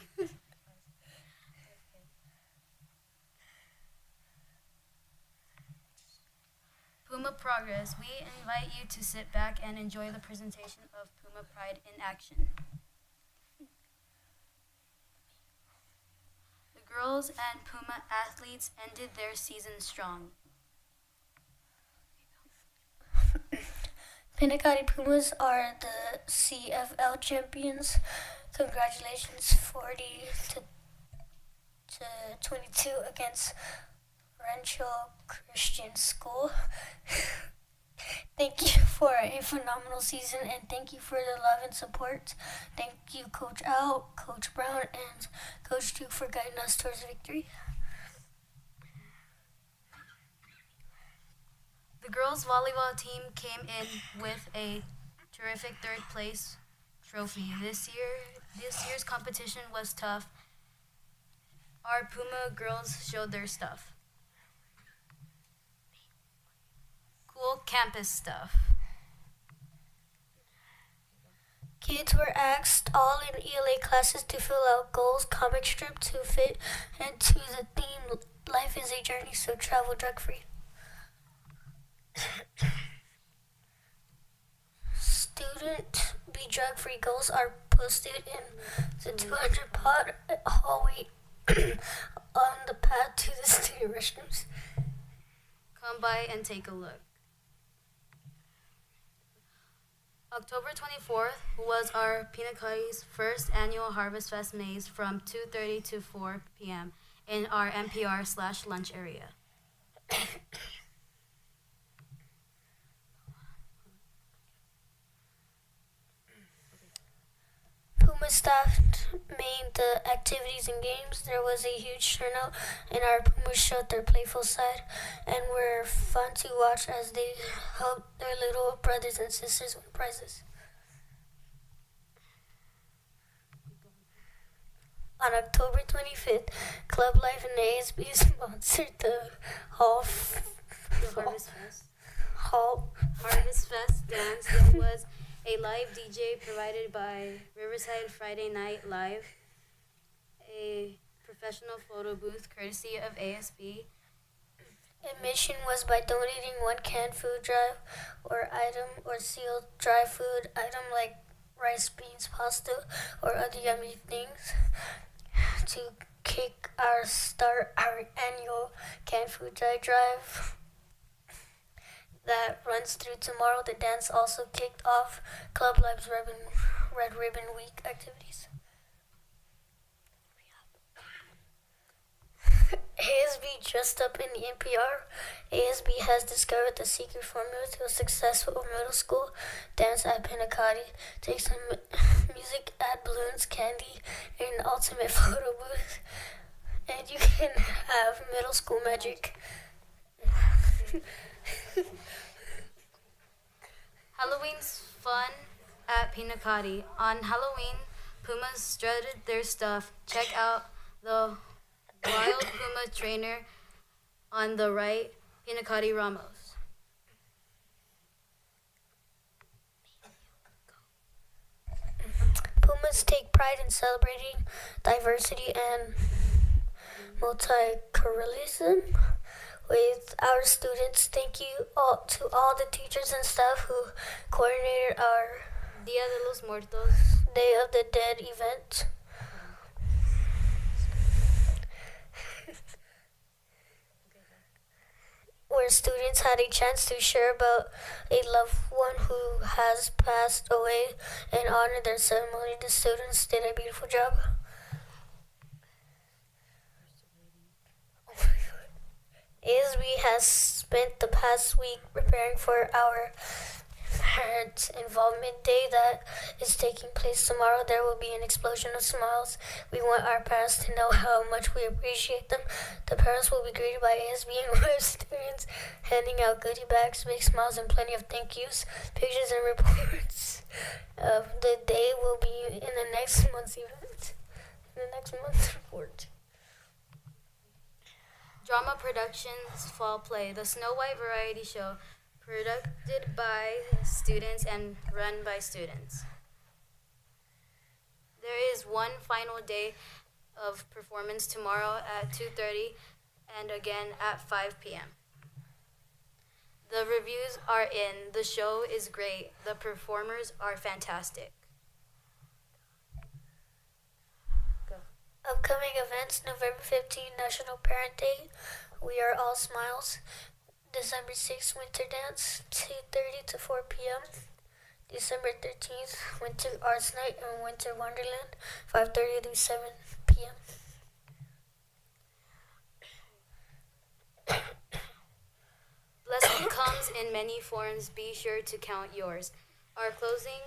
Puma Progress. We invite you to sit back and enjoy the presentation of Puma Pride in action. The girls and Puma athletes ended their season strong. Pinacati Pumas are the CFL champions. Congratulations, 40 to 22 against Rancho Christian School. Thank you for a phenomenal season, and thank you for the love and support. Thank you, Coach Al, Coach Brown, and Coach Duke for guiding us towards victory. The girls volleyball team came in with a terrific third place trophy. This year's competition was tough. Our Puma girls showed their stuff. Cool campus stuff. Kids were asked all in ELA classes to fill out goals comic strip to fit into the theme Life is a Journey, so travel drug free. Student Be Drug Free goals are posted in the 200 pod hallway on the path to the student restrooms. Come by and take a look. October 24th was our Pinacati's first annual Harvest Fest maze from 2:30 to 4 p.m. in our NPR/lunch area. Puma staff made the activities and games. There was a huge turnout, and our Pumas showed their playful side and were fun to watch as they helped their little brothers and sisters win prizes. On October 25th, Club Life and ASB sponsored the Harvest Fest. Hall Harvest Fest dance that was a live DJ provided by Riverside Friday Night Live, a professional photo booth courtesy of ASB. Admission was by donating one canned food drive or item or sealed dry food item like rice, beans, pasta, or other yummy things to kick start our annual canned food drive that runs through tomorrow. The dance also kicked off Club Live's Red Ribbon Week activities. ASB dressed up in the NPR. ASB has discovered the secret formula to a successful middle school dance at Pinacati. Take some music, add balloons, candy, and an ultimate photo booth, and you can have middle school magic. Halloween's fun at Pinacati. On Halloween, Pumas strutted their stuff. Check out the Wild Puma trainer on the right, Pinacati Ramos. Pumas take pride in celebrating diversity and multiculturalism with our students. Thank you all to all the teachers and staff who coordinated our Dia de los Muertos Day of the Dead event. Where students had a chance to share about a loved one who has passed away and honor their ceremony. The students did a beautiful job. ASB has spent the past week preparing for our Parent Involvement Day that is taking place tomorrow. There will be an explosion of smiles. We want our parents to know how much we appreciate them. The parents will be greeted by ASB and web students handing out goodie bags, big smiles, and plenty of thank yous, pictures, and reports of the day will be in the next month's event, in the next month's report. Drama Productions Fall Play, the Snow White variety show, produced by students and run by students. There is one final day of performance tomorrow at 2:30 and again at 5 p.m. The reviews are in. The show is great. The performers are fantastic. Go. Upcoming events: November 15th, National Parent Day. We Are All Smiles. December 6th, Winter Dance, 2:30 to 4 p.m. December 13th, Winter Arts Night and Winter Wonderland, 5:30 to 7 p.m. Blessing comes in many forms. Be sure to count yours. Our closing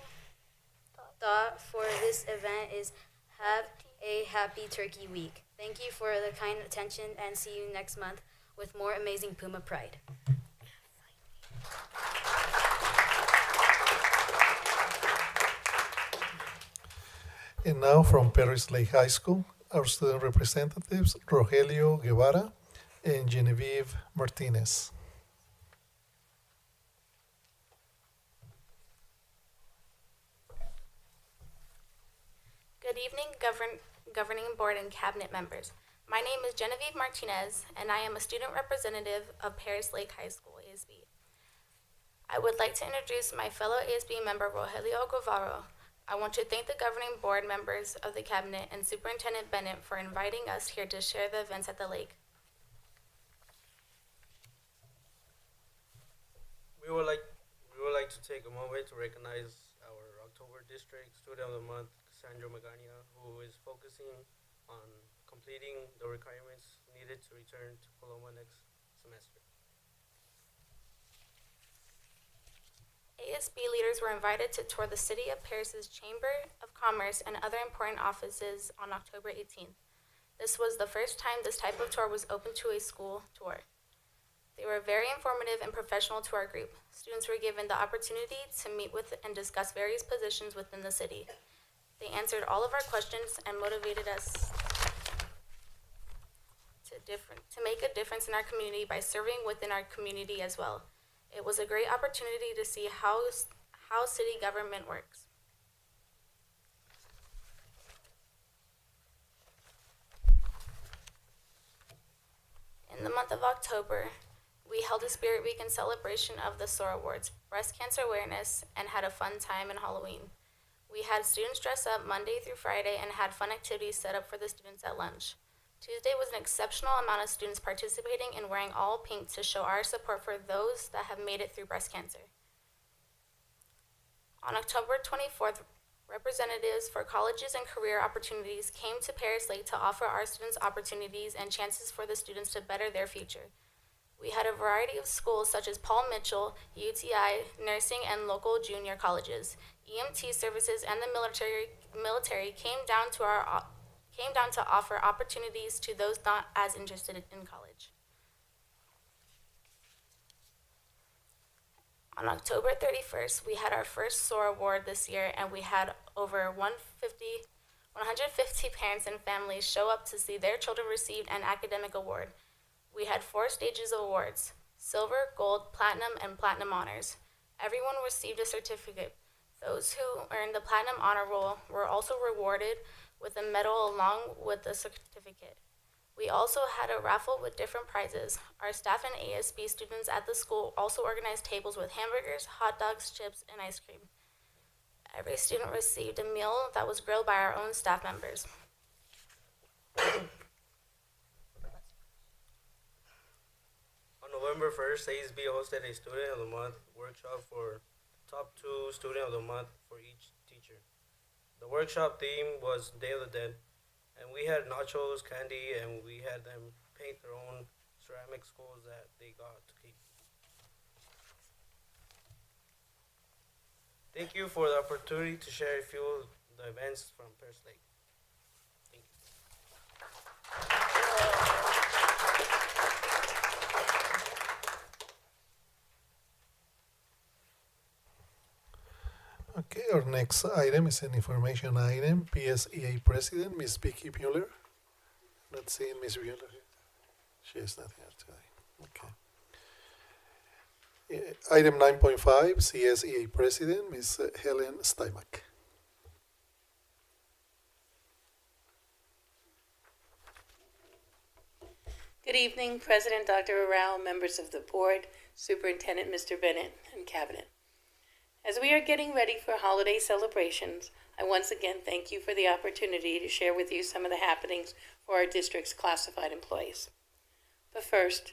thought for this event is have a happy Turkey Week. Thank you for the kind attention and see you next month with more amazing Puma Pride. And now from Paris Lake High School, our student representatives, Rogelio Guevara and Genevieve Martinez. Good evening, Governing Board and Cabinet members. My name is Genevieve Martinez, and I am a student representative of Paris Lake High School, ASB. I would like to introduce my fellow ASB member, Rogelio Guevara. I want to thank the Governing Board members of the Cabinet and Superintendent Bennett for inviting us here to share the events at the lake. We would like to take a moment to recognize our October District Student of the Month, Cassandra Magania, who is focusing on completing the requirements needed to return to Paloma next semester. ASB leaders were invited to tour the City of Paris's Chamber of Commerce and other important offices on October 18th. This was the first time this type of tour was open to a school tour. They were very informative and professional to our group. Students were given the opportunity to meet with and discuss various positions within the city. They answered all of our questions and motivated us to make a difference in our community by serving within our community as well. It was a great opportunity to see how city government works. In the month of October, we held a Spirit Week in celebration of the SOAR Awards, breast cancer awareness, and had a fun time in Halloween. We had students dress up Monday through Friday and had fun activities set up for the students at lunch. Tuesday was an exceptional amount of students participating and wearing all pink to show our support for those that have made it through breast cancer. On October 24th, representatives for colleges and career opportunities came to Paris Lake to offer our students opportunities and chances for the students to better their future. We had a variety of schools such as Paul Mitchell, UTI, nursing, and local junior colleges. EMT services and the military came down to offer opportunities to those not as interested in college. On October 31st, we had our first SOAR Award this year, and we had over 150 parents and families show up to see their children receive an academic award. We had 4 stages of awards: silver, gold, platinum, and platinum honors. Everyone received a certificate. Those who earned the platinum honor roll were also rewarded with a medal along with the certificate. We also had a raffle with different prizes. Our staff and ASB students at the school also organized tables with hamburgers, hot dogs, chips, and ice cream. Every student received a meal that was grilled by our own staff members. On November 1st, ASB hosted a Student of the Month workshop for top 2 Student of the Month for each teacher. The workshop theme was Day of the Dead, and we had nachos, candy, and we had them paint their own ceramic skulls that they got to keep. Thank you for the opportunity to share a few of the events from Paris Lake. Thank you. Okay, our next item is an information item. PSEA President, Ms. Vicky Mueller. Not seeing Ms. Mueller. She is not here today. Okay. Item 9.5, CSEA President, Ms. Helen Steinbach. Good evening, President Dr. Arao, members of the board, Superintendent Mr. Bennett, and Cabinet. As we are getting ready for holiday celebrations, I once again thank you for the opportunity to share with you some of the happenings for our district's classified employees. But first,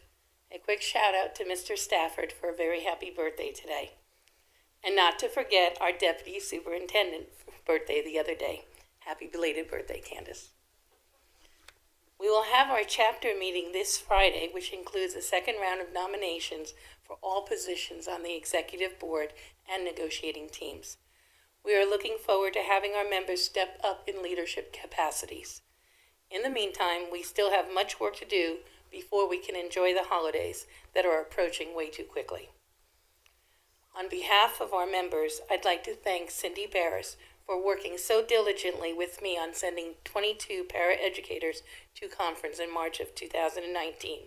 a quick shout out to Mr. Stafford for a very happy birthday today. And not to forget our Deputy Superintendent's birthday the other day. Happy belated birthday, Candace. We will have our chapter meeting this Friday, which includes a second round of nominations for all positions on the executive board and negotiating teams. We are looking forward to having our members step up in leadership capacities. In the meantime, we still have much work to do before we can enjoy the holidays that are approaching way too quickly. On behalf of our members, I'd like to thank Cindy Barris for working so diligently with me on sending 22 paraeducators to conference in March of 2019.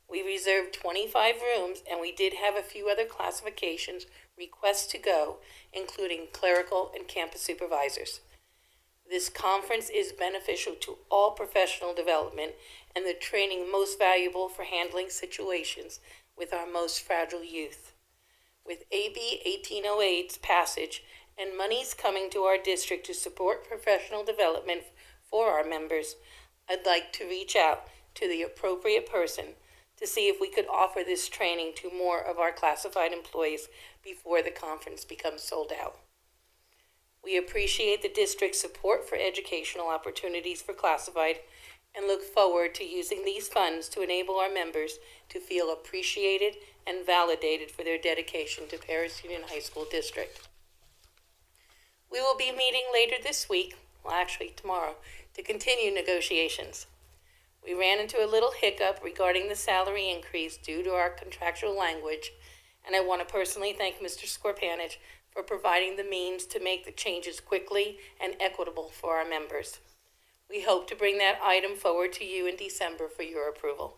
We reserved 25 rooms, and we did have a few other classifications requests to go, including clerical and campus supervisors. This conference is beneficial to all professional development and the training most valuable for handling situations with our most fragile youth. With AB 1808's passage and monies coming to our district to support professional development for our members, I'd like to reach out to the appropriate person to see if we could offer this training to more of our classified employees before the conference becomes sold out. We appreciate the district's support for educational opportunities for classified and look forward to using these funds to enable our members to feel appreciated and validated for their dedication to Paris Union High School District. We will be meeting later this week, well actually tomorrow, to continue negotiations. We ran into a little hiccup regarding the salary increase due to our contractual language, and I want to personally thank Mr. Skorpanich for providing the means to make the changes quickly and equitable for our members. We hope to bring that item forward to you in December for your approval.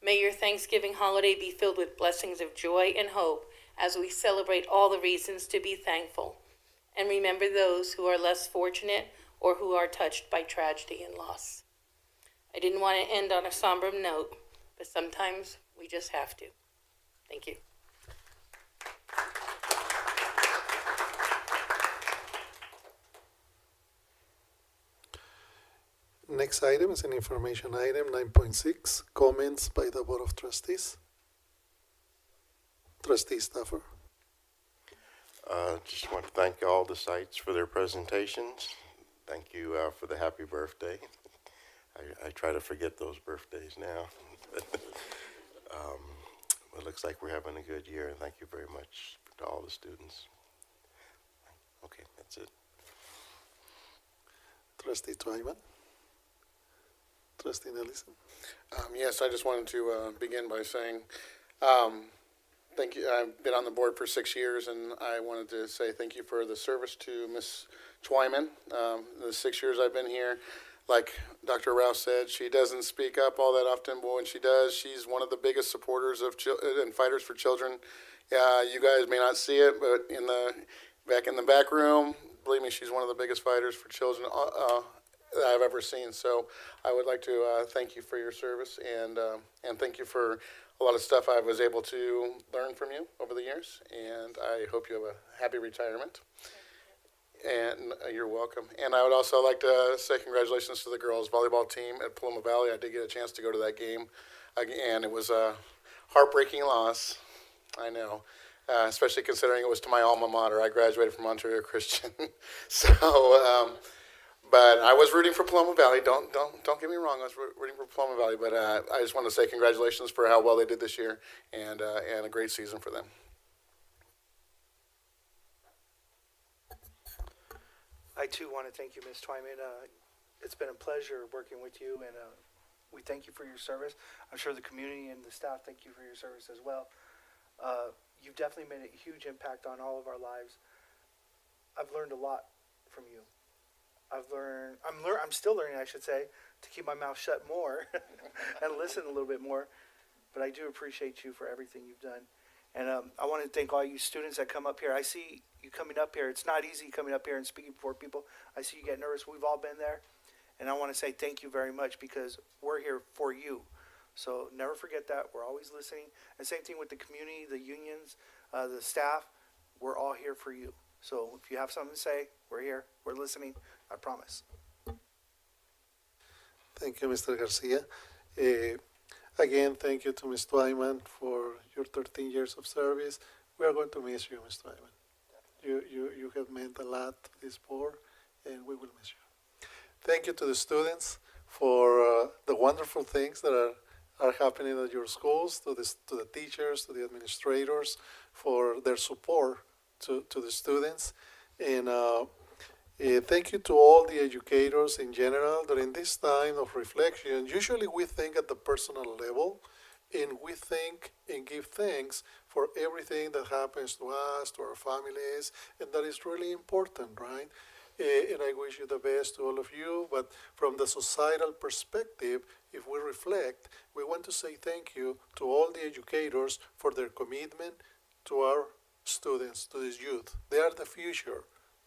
May your Thanksgiving holiday be filled with blessings of joy and hope as we celebrate all the reasons to be thankful and remember those who are less fortunate or who are touched by tragedy and loss. I didn't want to end on a somber note, but sometimes we just have to. Thank you. Next item is an information item, 9.6, comments by the Board of Trustees. Trustee Stafford. Just want to thank all the sites for their presentations. Thank you for the happy birthday. I try to forget those birthdays now. It looks like we're having a good year, and thank you very much to all the students. Okay, that's it. Trustee Twyman. Trustee Nelson. Yes, I just wanted to begin by saying thank you. I've been on the board for 6 years, and I wanted to say thank you for the service to Ms. Twyman. The 6 years I've been here, like Dr. Rouse said, she doesn't speak up all that often, but when she does, she's one of the biggest supporters of and fighters for children. You guys may not see it, but back in the back room, believe me, she's one of the biggest fighters for children that I've ever seen. So I would like to thank you for your service and thank you for a lot of stuff I was able to learn from you over the years. And I hope you have a happy retirement. And you're welcome. And I would also like to say congratulations to the girls volleyball team at Paloma Valley. I did get a chance to go to that game, and it was a heartbreaking loss. I know, especially considering it was to my alma mater. I graduated from Ontario Christian, so. But I was rooting for Paloma Valley. Don't get me wrong. I was rooting for Paloma Valley. But I just want to say congratulations for how well they did this year, and a great season for them. I too want to thank you, Ms. Twyman. It's been a pleasure working with you, and we thank you for your service. I'm sure the community and the staff thank you for your service as well. You've definitely made a huge impact on all of our lives. I've learned a lot from you. I'm still learning, I should say, to keep my mouth shut more and listen a little bit more. But I do appreciate you for everything you've done. And I want to thank all you students that come up here. I see you coming up here. It's not easy coming up here and speaking before people. I see you get nervous. We've all been there. And I want to say thank you very much because we're here for you. So never forget that. We're always listening. And same thing with the community, the unions, the staff. We're all here for you. So if you have something to say, we're here, we're listening, I promise. Thank you, Mr. Garcia. Again, thank you to Ms. Twyman for your 13 years of service. We are going to miss you, Ms. Twyman. You have meant a lot to this board, and we will miss you. Thank you to the students for the wonderful things that are happening at your schools, to the teachers, to the administrators, for their support to the students. And thank you to all the educators in general. During this time of reflection, usually we think at the personal level, and we think and give thanks for everything that happens to us, to our families, and that is really important, right? And I wish you the best to all of you, but from the societal perspective, if we reflect, we want to say thank you to all the educators for their commitment to our students, to this youth. They are the future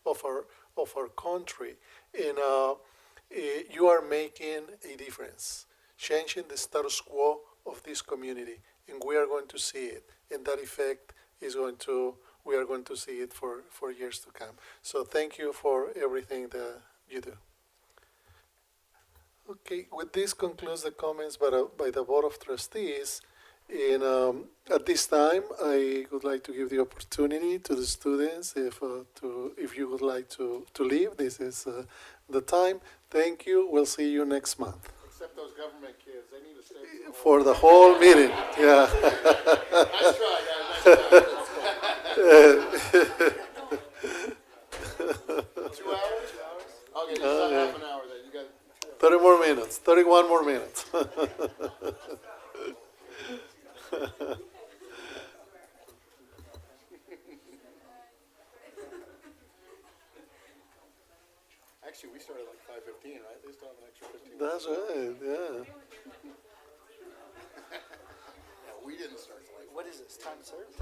of our country, and you are making a difference, changing the status quo of this community, and we are going to see it, and that effect is we are going to see it for years to come. So thank you for everything that you do. Okay, with this concludes the comments by the Board of Trustees. And at this time, I would like to give the opportunity to the students if you would like to leave. This is the time. Thank you. We'll see you next month. Except those government kids, they need to stay For the whole meeting, yeah. Nice try, guys. Nice try. 2 hours? Okay, just half an hour then. You got 30 more minutes, 31 more minutes. Actually, we started like 5:15, right? They still have an extra 15 minutes. That's right, yeah. No, we didn't start till like. What is this, time served?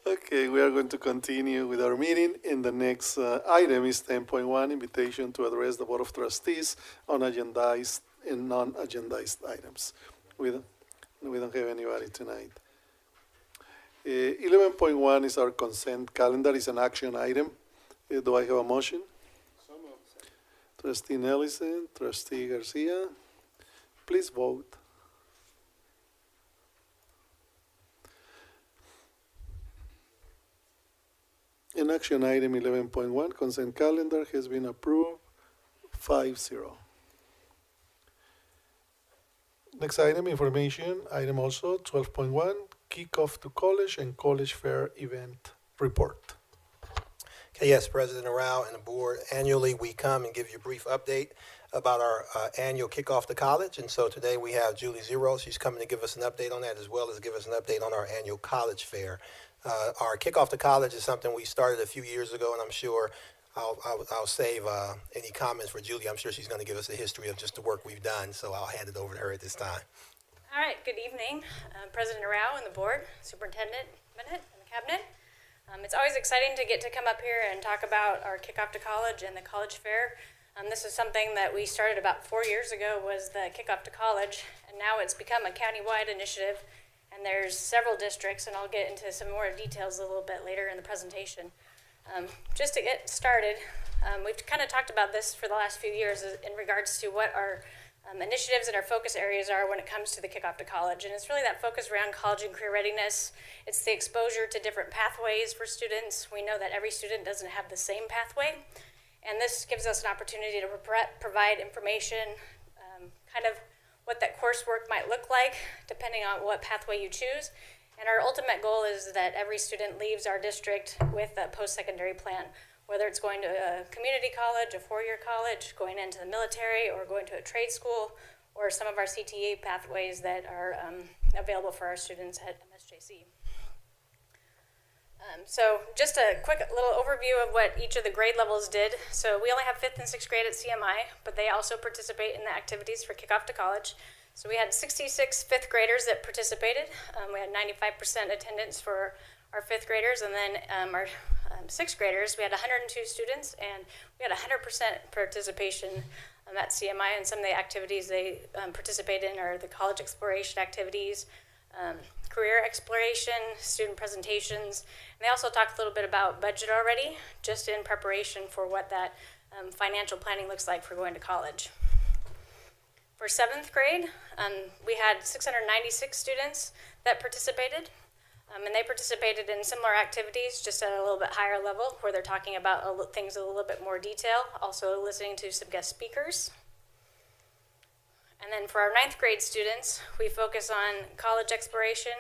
Okay, we are going to continue with our meeting, and the next item is 10.1, invitation to address the Board of Trustees on agendized and non-agendized items. We don't have anybody tonight. 11.1 is our consent calendar, is an action item. Do I have a motion? So moved. Trustee Nelson, Trustee Garcia, please vote. In action item 11.1, consent calendar has been approved 5-0. Next item, information, item also 12.1, kickoff to college and college fair event report. Okay, yes, President Arau and the board, annually we come and give you a brief update about our annual kickoff to college. And so today we have Julie Zero. She's coming to give us an update on that, as well as give us an update on our annual college fair. Our kickoff to college is something we started a few years ago, and I'm sure I'll save any comments for Julie. I'm sure she's going to give us a history of just the work we've done, so I'll hand it over to her at this time. All right, good evening, President Arau and the board, Superintendent Bennett and the cabinet. It's always exciting to get to come up here and talk about our kickoff to college and the college fair. This is something that we started about 4 years ago, was the kickoff to college, and now it's become a countywide initiative, and there's several districts, and I'll get into some more details a little bit later in the presentation. Just to get started, we've kind of talked about this for the last few years in regards to what our initiatives and our focus areas are when it comes to the kickoff to college. And it's really that focus around college and career readiness. It's the exposure to different pathways for students. We know that every student doesn't have the same pathway. And this gives us an opportunity to provide information, kind of what that coursework might look like, depending on what pathway you choose. And our ultimate goal is that every student leaves our district with a post-secondary plan, whether it's going to a community college, a four-year college, going into the military, or going to a trade school, or some of our CTE pathways that are available for our students at MSJC. So just a quick little overview of what each of the grade levels did. So we only have 5th and 6th grade at CMI, but they also participate in the activities for kickoff to college. So we had 66 5th graders that participated. We had 95% attendance for our 5th graders, and then our 6th graders, we had 102 students, and we had 100% participation at CMI. And some of the activities they participate in are the college exploration activities, career exploration, student presentations, and they also talked a little bit about budget already, just in preparation for what that financial planning looks like for going to college. For 7th grade, we had 696 students that participated, and they participated in similar activities, just at a little bit higher level, where they're talking about things in a little bit more detail, also listening to some guest speakers. And then for our 9th grade students, we focus on college exploration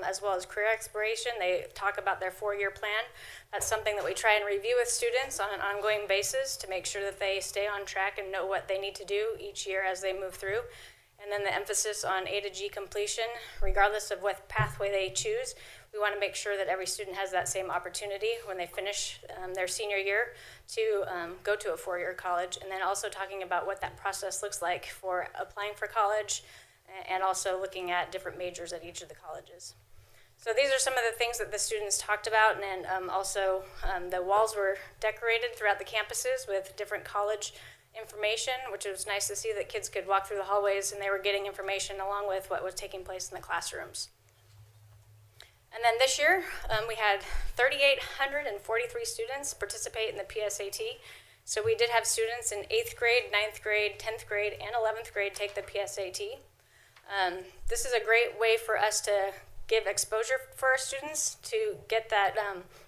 as well as career exploration. They talk about their 4-year plan. That's something that we try and review with students on an ongoing basis to make sure that they stay on track and know what they need to do each year as they move through. And then the emphasis on A to G completion, regardless of what pathway they choose. We want to make sure that every student has that same opportunity when they finish their senior year to go to a 4-year college, and then also talking about what that process looks like for applying for college and also looking at different majors at each of the colleges. So these are some of the things that the students talked about, and then also the walls were decorated throughout the campuses with different college information, which was nice to see that kids could walk through the hallways and they were getting information along with what was taking place in the classrooms. And then this year, we had 3,843 students participate in the PSAT. So we did have students in 8th grade, 9th grade, 10th grade, and 11th grade take the PSAT. This is a great way for us to give exposure for our students to get that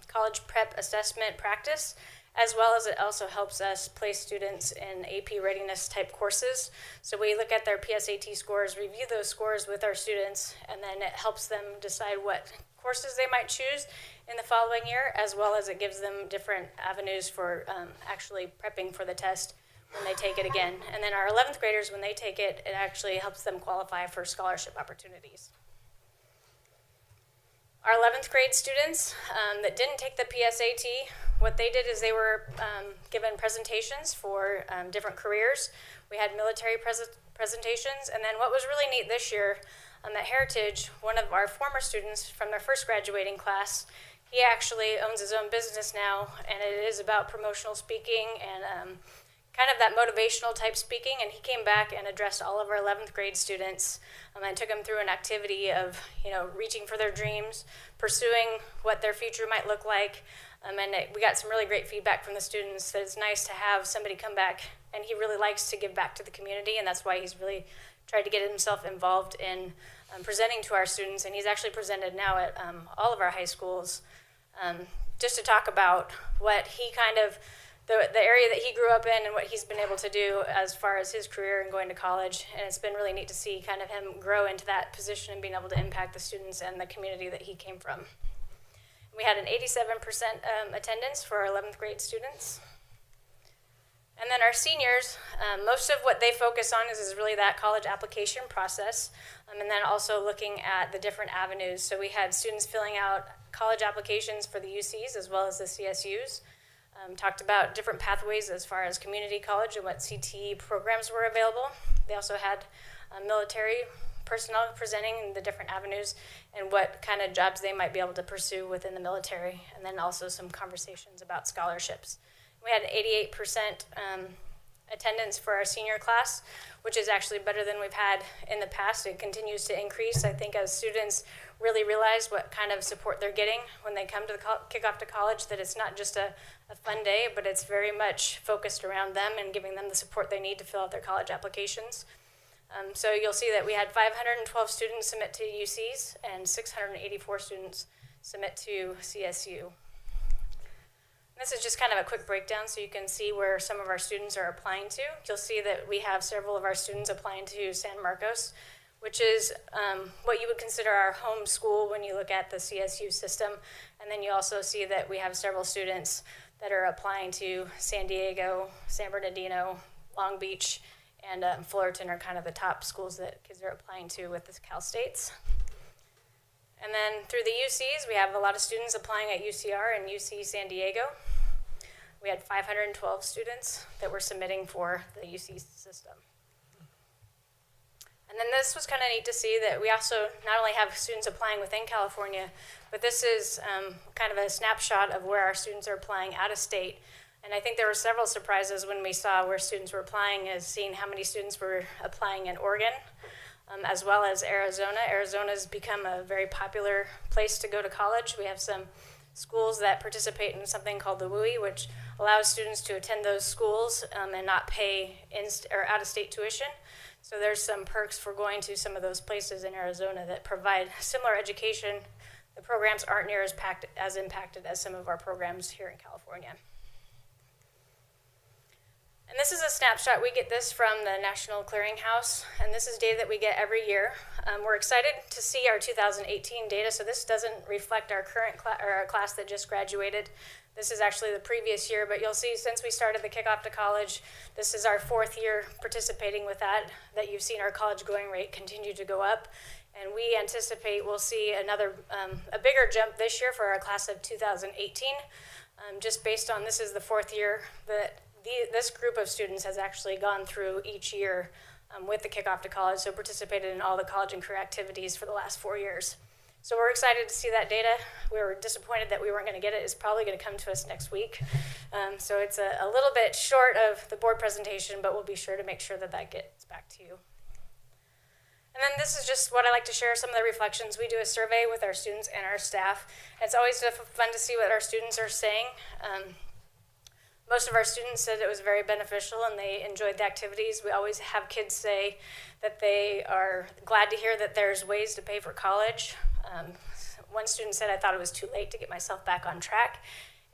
college prep assessment practice, as well as it also helps us place students in AP readiness type courses. So we look at their PSAT scores, review those scores with our students, and then it helps them decide what courses they might choose in the following year, as well as it gives them different avenues for actually prepping for the test when they take it again. And then our 11th graders, when they take it, it actually helps them qualify for scholarship opportunities. Our 11th grade students that didn't take the PSAT, what they did is they were given presentations for different careers. We had military presentations, and then what was really neat this year at Heritage, one of our former students from their first graduating class, he actually owns his own business now, and it is about promotional speaking and kind of that motivational type speaking, and he came back and addressed all of our 11th grade students and took them through an activity of, reaching for their dreams, pursuing what their future might look like, and we got some really great feedback from the students that it's nice to have somebody come back, and he really likes to give back to the community, and that's why he's really tried to get himself involved in presenting to our students, and he's actually presented now at all of our high schools just to talk about what he the area that he grew up in and what he's been able to do as far as his career and going to college. And it's been really neat to see kind of him grow into that position and being able to impact the students and the community that he came from. We had an 87% attendance for our 11th grade students. And then our seniors, most of what they focus on is really that college application process, and then also looking at the different avenues. So we had students filling out college applications for the UCs as well as the CSUs. Talked about different pathways as far as community college and what CTE programs were available. They also had military personnel presenting the different avenues and what kind of jobs they might be able to pursue within the military, and then also some conversations about scholarships. We had 88% attendance for our senior class, which is actually better than we've had in the past. It continues to increase, I think, as students really realize what kind of support they're getting when they come to the kickoff to college, that it's not just a fun day, but it's very much focused around them and giving them the support they need to fill out their college applications. So you'll see that we had 512 students submit to UCs and 684 students submit to CSU. This is just kind of a quick breakdown so you can see where some of our students are applying to. You'll see that we have several of our students applying to San Marcos, which is what you would consider our home school when you look at the CSU system. And then you also see that we have several students that are applying to San Diego, San Bernardino, Long Beach, and Fullerton are kind of the top schools that kids are applying to with the Cal States. And then through the UCs, we have a lot of students applying at UCR and UC San Diego. We had 512 students that were submitting for the UC system. And then this was kind of neat to see that we also not only have students applying within California, but this is kind of a snapshot of where our students are applying out of state. And I think there were several surprises when we saw where students were applying, as seeing how many students were applying in Oregon, as well as Arizona. Arizona's become a very popular place to go to college. We have some schools that participate in something called the WUI, which allows students to attend those schools and not pay or out-of-state tuition. So there's some perks for going to some of those places in Arizona that provide similar education. The programs aren't near as impacted as some of our programs here in California. And this is a snapshot. We get this from the National Clearinghouse, and this is data that we get every year. We're excited to see our 2018 data, so this doesn't reflect our current our class that just graduated. This is actually the previous year, but you'll see since we started the Kickoff to College, this is our 4th year participating with that you've seen our college going rate continue to go up. And we anticipate we'll see another, a bigger jump this year for our class of 2018, just based on this is the 4th year that this group of students has actually gone through each year with the Kickoff to College, so participated in all the college and career activities for the last 4 years. So we're excited to see that data. We were disappointed that we weren't going to get it. It's probably going to come to us next week. So it's a little bit short of the board presentation, but we'll be sure to make sure that that gets back to you. And then this is just what I like to share, some of the reflections. We do a survey with our students and our staff. It's always fun to see what our students are saying. Most of our students said it was very beneficial and they enjoyed the activities. We always have kids say that they are glad to hear that there's ways to pay for college. One student said, I thought it was too late to get myself back on track.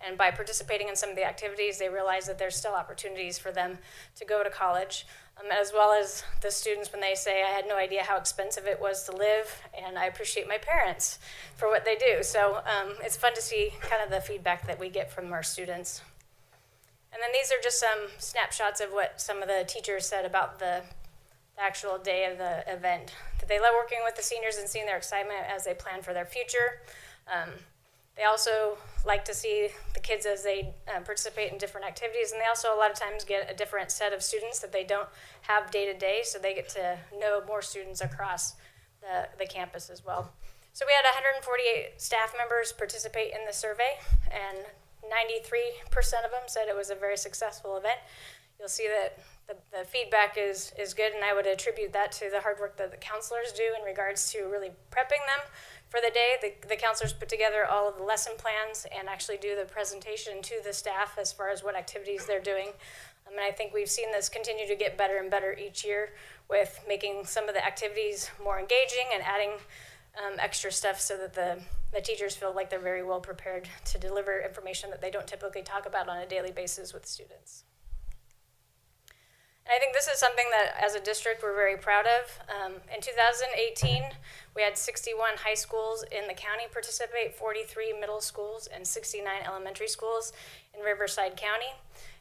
And by participating in some of the activities, they realized that there's still opportunities for them to go to college, as well as the students when they say, I had no idea how expensive it was to live, and I appreciate my parents for what they do. So it's fun to see kind of the feedback that we get from our students. And then these are just some snapshots of what some of the teachers said about the actual day of the event. That they love working with the seniors and seeing their excitement as they plan for their future. They also like to see the kids as they participate in different activities, and they also a lot of times get a different set of students that they don't have day to day, so they get to know more students across the campus as well. So we had 148 staff members participate in the survey, and 93% of them said it was a very successful event. You'll see that the feedback is good, and I would attribute that to the hard work that the counselors do in regards to really prepping them for the day. The counselors put together all of the lesson plans and actually do the presentation to the staff as far as what activities they're doing. And I think we've seen this continue to get better and better each year with making some of the activities more engaging and adding extra stuff so that the teachers feel like they're very well prepared to deliver information that they don't typically talk about on a daily basis with students. And I think this is something that as a district we're very proud of. In 2018, we had 61 high schools in the county participate, 43 middle schools, and 69 elementary schools in Riverside County.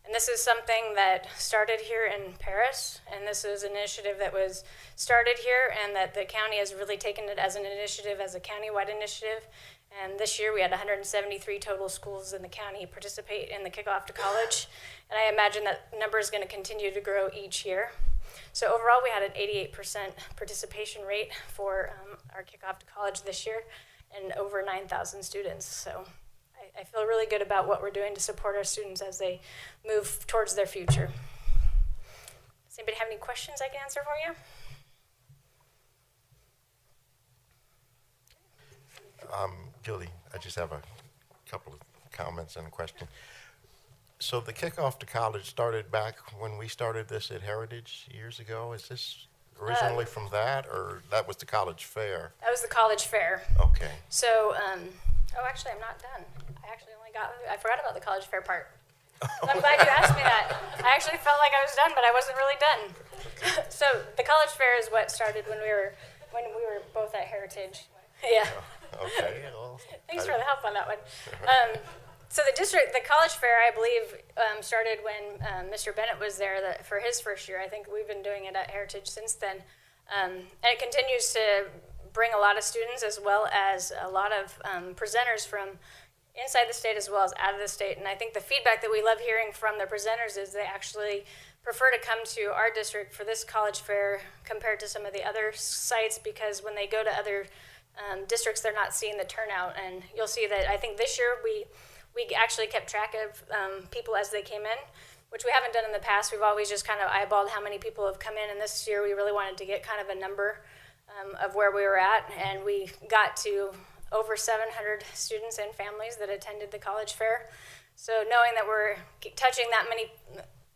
And this is something that started here in Paris, and this is an initiative that was started here and that the county has really taken it as an initiative, as a countywide initiative. And this year we had 173 total schools in the county participate in the Kickoff to College. And I imagine that number is going to continue to grow each year. So overall we had an 88% participation rate for our Kickoff to College this year and over 9,000 students. So I feel really good about what we're doing to support our students as they move towards their future. Does anybody have any questions I can answer for you? Julie, I just have a couple of comments and a question. So the Kickoff to College started back when we started this at Heritage years ago. Is this originally from that, or that was the college fair? That was the college fair. Okay. So, oh, actually, I'm not done. I forgot about the college fair part. I'm glad you asked me that. I actually felt like I was done, but I wasn't really done. So the college fair is what started when we were both at Heritage. Yeah. Okay. Well, Thanks for the help on that one. So the college fair, I believe, started when Mr. Bennett was there for his first year. I think we've been doing it at Heritage since then. And it continues to bring a lot of students as well as a lot of presenters from inside the state as well as out of the state. And I think the feedback that we love hearing from the presenters is they actually prefer to come to our district for this college fair compared to some of the other sites, because when they go to other districts, they're not seeing the turnout. And you'll see that I think this year we actually kept track of people as they came in, which we haven't done in the past. We've always just kind of eyeballed how many people have come in, and this year we really wanted to get kind of a number of where we were at, and we got to over 700 students and families that attended the college fair. So knowing that we're touching that many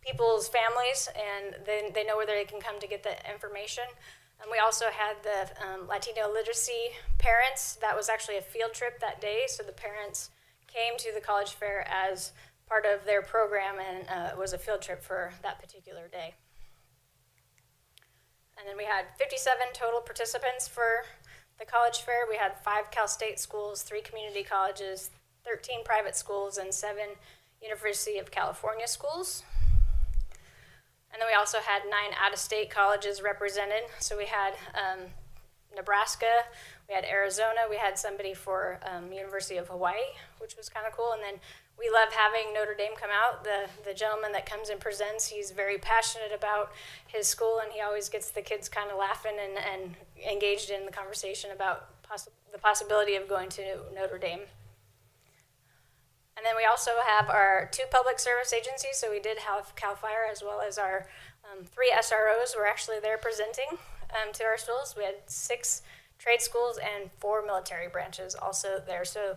people's families, and then they know where they can come to get the information. And we also had the Latino literacy parents. That was actually a field trip that day, so the parents came to the college fair as part of their program, and it was a field trip for that particular day. And then we had 57 total participants for the college fair. We had 5 Cal State schools, 3 community colleges, 13 private schools, and 7 University of California schools. And then we also had 9 out-of-state colleges represented. So we had Nebraska, we had Arizona, we had somebody for University of Hawaii, which was kind of cool. And then we love having Notre Dame come out. The gentleman that comes and presents, he's very passionate about his school, and he always gets the kids kind of laughing and engaged in the conversation about the possibility of going to Notre Dame. And then we also have our 2 public service agencies. So we did have CAL FIRE as well as our 3 SROs were actually there presenting to our schools. We had 6 trade schools and 4 military branches also there. So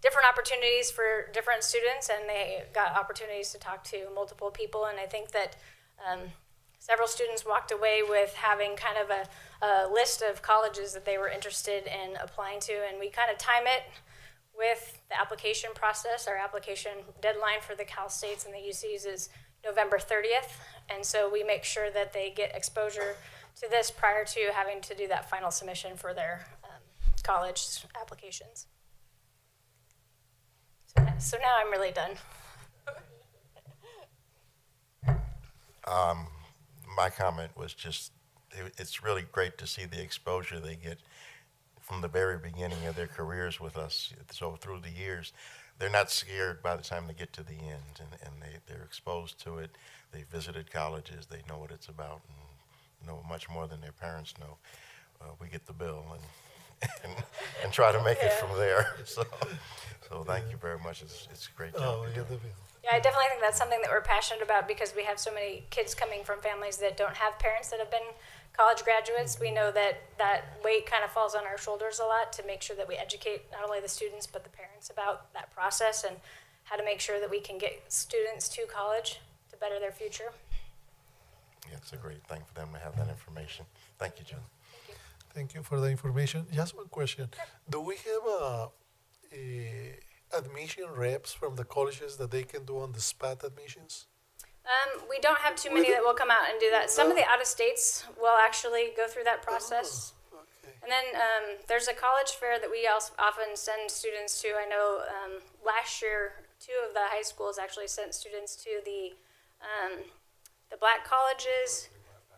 different opportunities for different students, and they got opportunities to talk to multiple people. And I think that several students walked away with having kind of a list of colleges that they were interested in applying to, and we kind of time it with the application process. Our application deadline for the Cal States and the UCs is November 30th, and so we make sure that they get exposure to this prior to having to do that final submission for their college applications. So now I'm really done. My comment was just, it's really great to see the exposure they get from the very beginning of their careers with us. So through the years, they're not scared by the time they get to the end, and they're exposed to it. They visited colleges, they know what it's about, and know much more than their parents know. We get the bill and try to make it from there. So thank you very much. It's a great job. we get the bill. Yeah, I definitely think that's something that we're passionate about because we have so many kids coming from families that don't have parents that have been college graduates. We know that weight kind of falls on our shoulders a lot to make sure that we educate not only the students but the parents about that process and how to make sure that we can get students to college to better their future. Yeah, it's a great thing for them to have that information. Thank you, John. Thank you for the information. Just one question. Do we have admission reps from the colleges that they can do on the spot admissions? We don't have too many that will come out and do that. Some of the out-of-states will actually go through that process. Okay. And then there's a college fair that we also often send students to. I know last year 2 of the high schools actually sent students to the black colleges,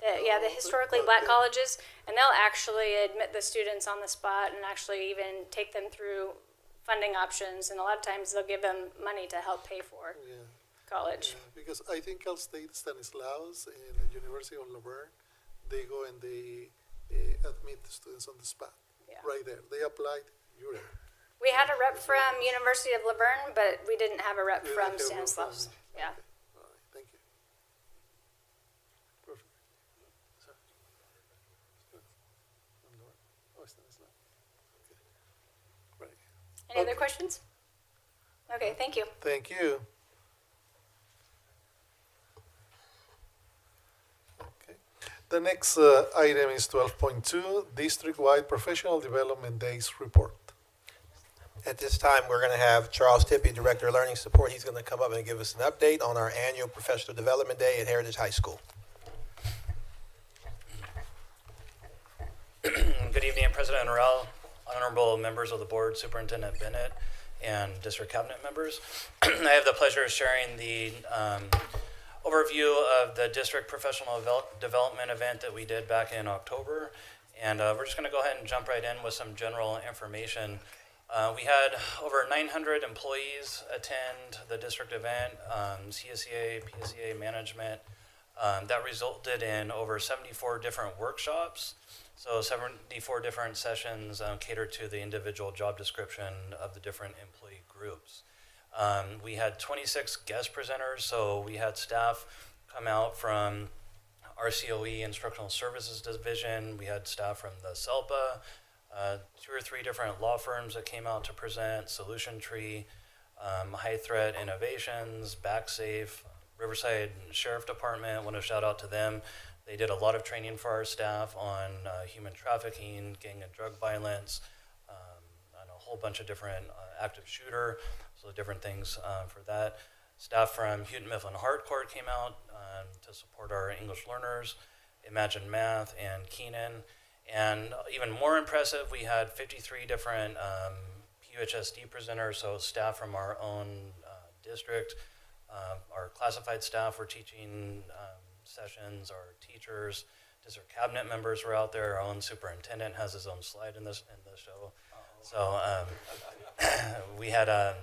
the historically black colleges, and they'll actually admit the students on the spot and actually even take them through funding options. And a lot of times they'll give them money to help pay for college. Because I think Cal State Stanislaus and the University of Laverne, they go and they admit the students on the spot. Right there. They applied, you're there. We had a rep from University of Laverne, but we didn't have a rep from Stanislaus. Yeah. All right, thank you. Perfect. Sorry. Oh, Stanislaus. Okay. Right. Any other questions? Okay, thank you. Thank you. The next item is 12.2, District-Wide Professional Development Days Report. At this time, we're going to have Charles Tippy, Director of Learning Support. He's going to come up and give us an update on our annual Professional Development Day at Heritage High School. Good evening, President Norrell, honorable members of the board, Superintendent Bennett, and district cabinet members. I have the pleasure of sharing the overview of the district professional development event that we did back in October. And we're just going to go ahead and jump right in with some general information. We had over 900 employees attend the district event, CSEA, PSEA management. That resulted in over 74 different workshops. So 74 different sessions catered to the individual job description of the different employee groups. We had 26 guest presenters, so we had staff come out from RCOE, Instructional Services Division. We had staff from the CELPA, 2 or 3 different law firms that came out to present, Solution Tree, High Threat Innovations, BackSafe, Riverside Sheriff Department. Want to shout out to them. They did a lot of training for our staff on human trafficking, gang and drug violence, and a whole bunch of different active shooter, so different things for that. Staff from Houghton Mifflin Harcourt came out to support our English learners, Imagine Math, and Keenan. And even more impressive, we had 53 different PUHSD presenters, so staff from our own district. Our classified staff were teaching sessions, our teachers, district cabinet members were out there. Our own superintendent has his own slide in the show. So we had a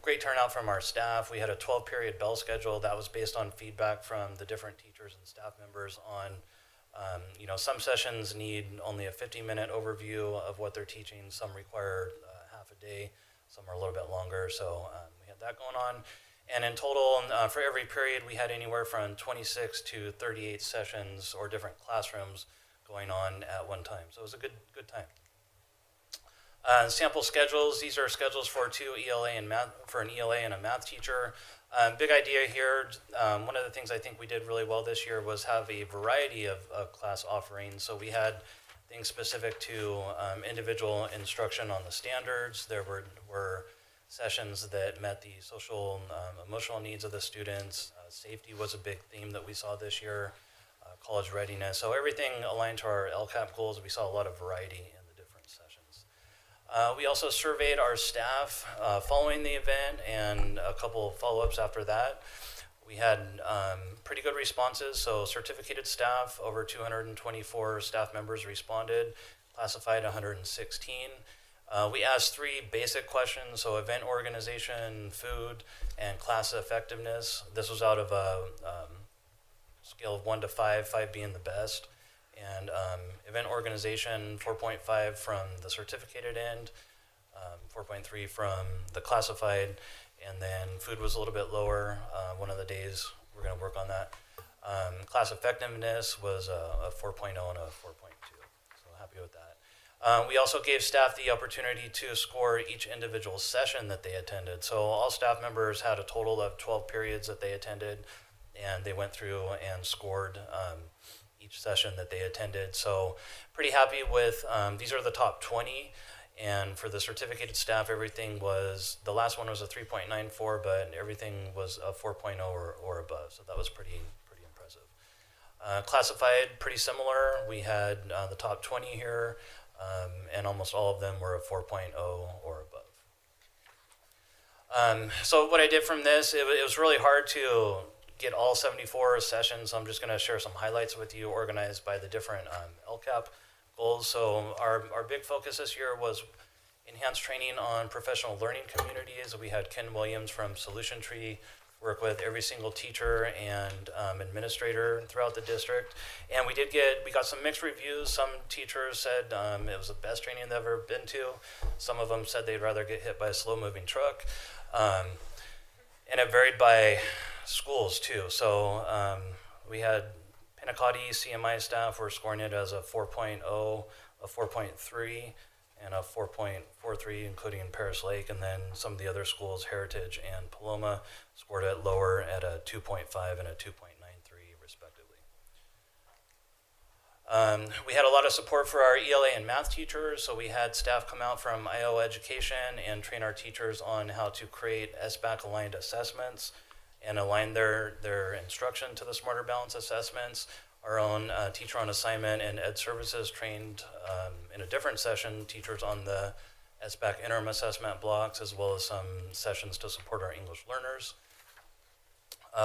great turnout from our staff. We had a 12-period bell schedule that was based on feedback from the different teachers and staff members on, some sessions need only a 50-minute overview of what they're teaching. Some require half a day. Some are a little bit longer. So we had that going on. And in total, for every period, we had anywhere from 26 to 38 sessions or different classrooms going on at one time. So it was a good time. Sample schedules. These are schedules for an ELA and a math teacher. Big idea here. One of the things I think we did really well this year was have a variety of class offerings. So we had things specific to individual instruction on the standards. There were sessions that met the social, emotional needs of the students. Safety was a big theme that we saw this year. College readiness. So everything aligned to our LCAP goals. We saw a lot of variety in the different sessions. We also surveyed our staff following the event and a couple of follow-ups after that. We had pretty good responses. So certificated staff, over 224 staff members responded, classified 116. We asked 3 basic questions, so event organization, food, and class effectiveness. This was out of a scale of 1 to 5, 5 being the best. And event organization, 4.5 from the certificated end, 4.3 from the classified, and then food was a little bit lower. One of the days we're going to work on that. Class effectiveness was a 4.0 and a 4.2, so happy with that. We also gave staff the opportunity to score each individual session that they attended. So all staff members had a total of 12 periods that they attended, and they went through and scored each session that they attended. So pretty happy with, these are the top 20. And for the certificated staff, everything was, the last one was a 3.94, but everything was a 4.0 or above. So that was pretty impressive. Classified, pretty similar. We had the top 20 here, and almost all of them were a 4.0 or above. So what I did from this, it was really hard to get all 74 sessions. So I'm just going to share some highlights with you, organized by the different LCAP goals. So our big focus this year was enhanced training on professional learning communities. We had Ken Williams from Solution Tree work with every single teacher and administrator throughout the district. And we got some mixed reviews. Some teachers said it was the best training they've ever been to. Some of them said they'd rather get hit by a slow-moving truck. And it varied by schools too. So we had Pinacati CMI staff were scoring it as a 4.0, a 4.3, and a 4.43, including Paris Lake. And then some of the other schools, Heritage and Paloma, scored it lower at a 2.5 and a 2.93, respectively. We had a lot of support for our ELA and math teachers. So we had staff come out from IO Education and train our teachers on how to create SBAC-aligned assessments and align their instruction to the Smarter Balance assessments. Our own teacher on assignment and ed services trained in a different session teachers on the SBAC interim assessment blocks, as well as some sessions to support our English learners.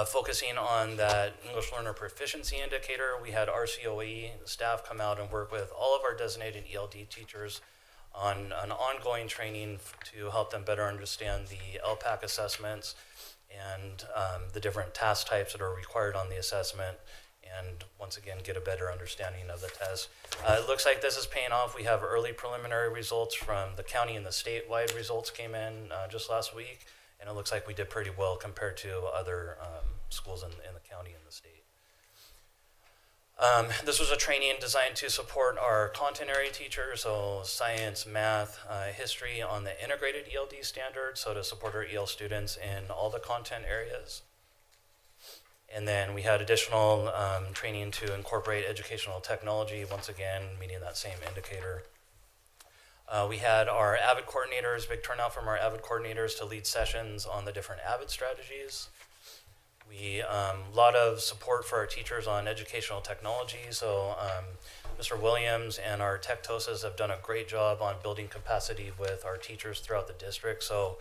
Focusing on that English learner proficiency indicator, we had RCOE staff come out and work with all of our designated ELD teachers on an ongoing training to help them better understand the LPAC assessments and the different task types that are required on the assessment, and once again get a better understanding of the test. It looks like this is paying off. We have early preliminary results from the county, and the statewide results came in just last week, and it looks like we did pretty well compared to other schools in the county and the state. This was a training designed to support our content area teachers, so science, math, history on the integrated ELD standard, so to support our EL students in all the content areas. And then we had additional training to incorporate educational technology, once again, meeting that same indicator. We had our AVID coordinators, big turnout from our AVID coordinators to lead sessions on the different AVID strategies. We, a lot of support for our teachers on educational technology. So Mr. Williams and our tech TOSAs have done a great job on building capacity with our teachers throughout the district. So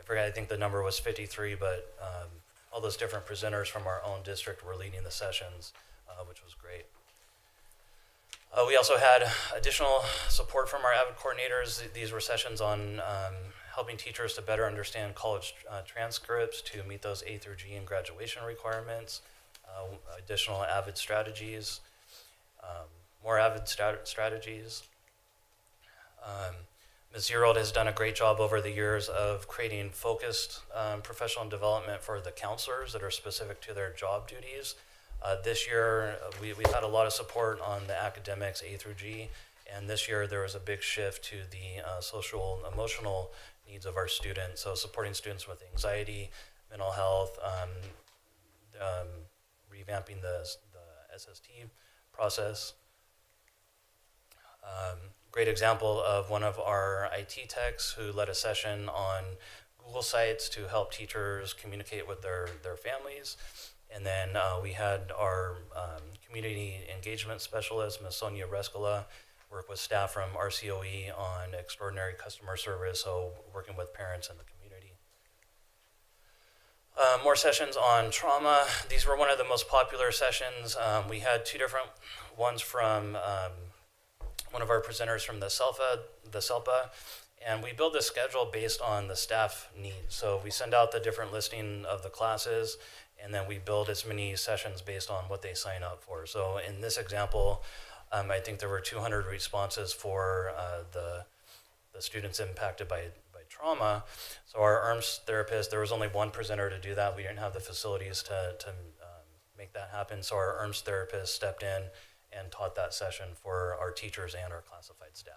I think the number was 53, but all those different presenters from our own district were leading the sessions, which was great. We also had additional support from our AVID coordinators. These were sessions on helping teachers to better understand college transcripts to meet those A through G and graduation requirements, additional AVID strategies, more AVID strategies. Ms. Yerold has done a great job over the years of creating focused professional development for the counselors that are specific to their job duties. This year, we've had a lot of support on the academics A through G, and this year there was a big shift to the social and emotional needs of our students. So supporting students with anxiety, mental health, revamping the SST process. Great example of one of our IT techs who led a session on Google Sites to help teachers communicate with their families. And then we had our community engagement specialist, Ms. Sonia Rescola, work with staff from RCOE on extraordinary customer service, so working with parents in the community. More sessions on trauma. These were one of the most popular sessions. We had two different ones from one of our presenters from the SELPA, and we build a schedule based on the staff needs. So we send out the different listing of the classes, and then we build as many sessions based on what they sign up for. So in this example, I think there were 200 responses for the students impacted by trauma. So our ERMS therapist, there was only one presenter to do that. We didn't have the facilities to make that happen. So our ERMS therapist stepped in and taught that session for our teachers and our classified staff.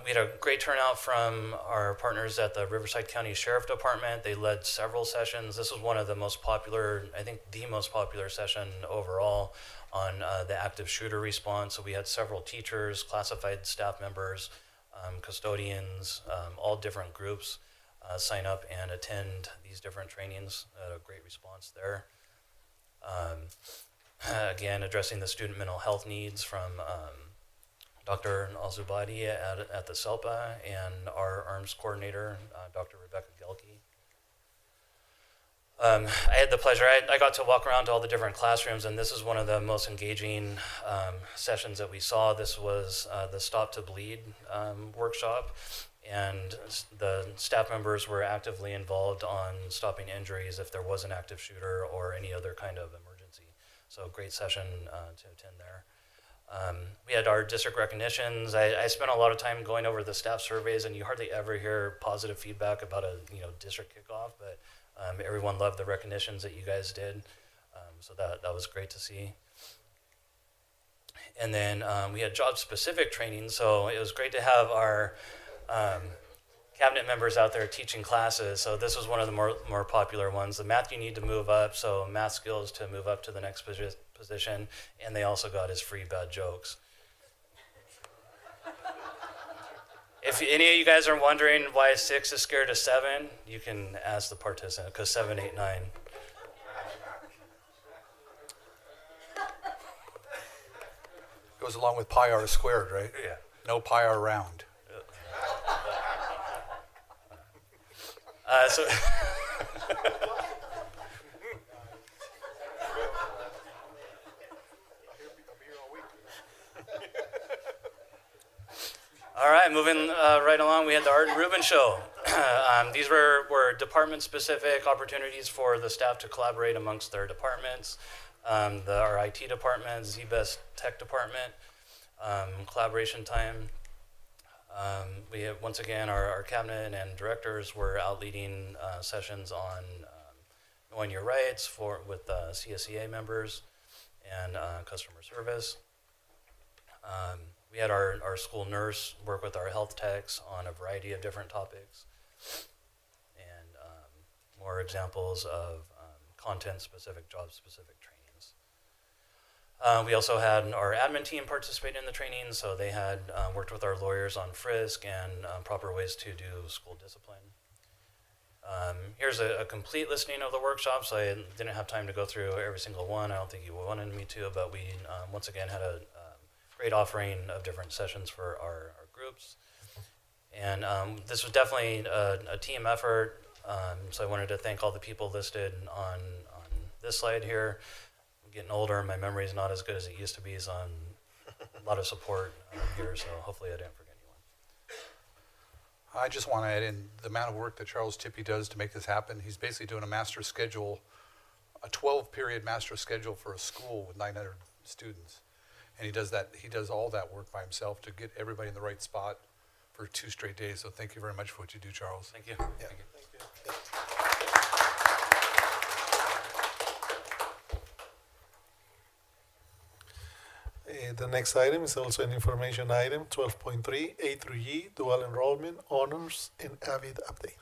We had a great turnout from our partners at the Riverside County Sheriff Department. They led several sessions. This was one of the most popular, I think the most popular session overall on the active shooter response. So we had several teachers, classified staff members, custodians, all different groups sign up and attend these different trainings. A great response there. Again, addressing the student mental health needs from Dr. Alzubadi at the SELPA and our ARMS coordinator, Dr. Rebecca Gelke. I had the pleasure, I got to walk around to all the different classrooms, and this is one of the most engaging sessions that we saw. This was the Stop to Bleed workshop, and the staff members were actively involved on stopping injuries if there was an active shooter or any other kind of emergency. So great session to attend there. We had our district recognitions. I spent a lot of time going over the staff surveys, and you hardly ever hear positive feedback about a district kickoff, but everyone loved the recognitions that you guys did. So that was great to see. And then we had job-specific training, so it was great to have our cabinet members out there teaching classes. So this was one of the more popular ones. The math you need to move up, so math skills to move up to the next position, and they also got his free bad jokes. If any of you guys are wondering why 6 is scared of 7, you can ask the participant, because 7, 8, 9. Goes along with pi r squared, right? Yeah. No pi r round. So all right, moving right along, we had the Art and Rubin Show. These were department-specific opportunities for the staff to collaborate amongst their departments. Our IT department, ZBest Tech department, collaboration time. We have, once again, our cabinet and directors were out leading sessions on knowing your rights with CSEA members and customer service. We had our school nurse work with our health techs on a variety of different topics, and more examples of content-specific, job-specific trainings. We also had our admin team participate in the training, so they had worked with our lawyers on frisk and proper ways to do school discipline. Here's a complete listing of the workshops. I didn't have time to go through every single one. I don't think you wanted me to, but we once again had a great offering of different sessions for our groups. And this was definitely a team effort, so I wanted to thank all the people listed on this slide here. I'm getting older, my memory is not as good as it used to be, so I'm a lot of support here, so hopefully I didn't forget anyone. I just want to add in the amount of work that Charles Tippy does to make this happen. He's basically doing a master schedule, a 12-period master schedule for a school with 900 students. And he does all that work by himself to get everybody in the right spot for 2 straight days. So thank you very much for what you do, Charles. Thank you. Yeah. Thank you. The next item is also an information item, 12.3, A through G, dual enrollment, honors, and AVID update.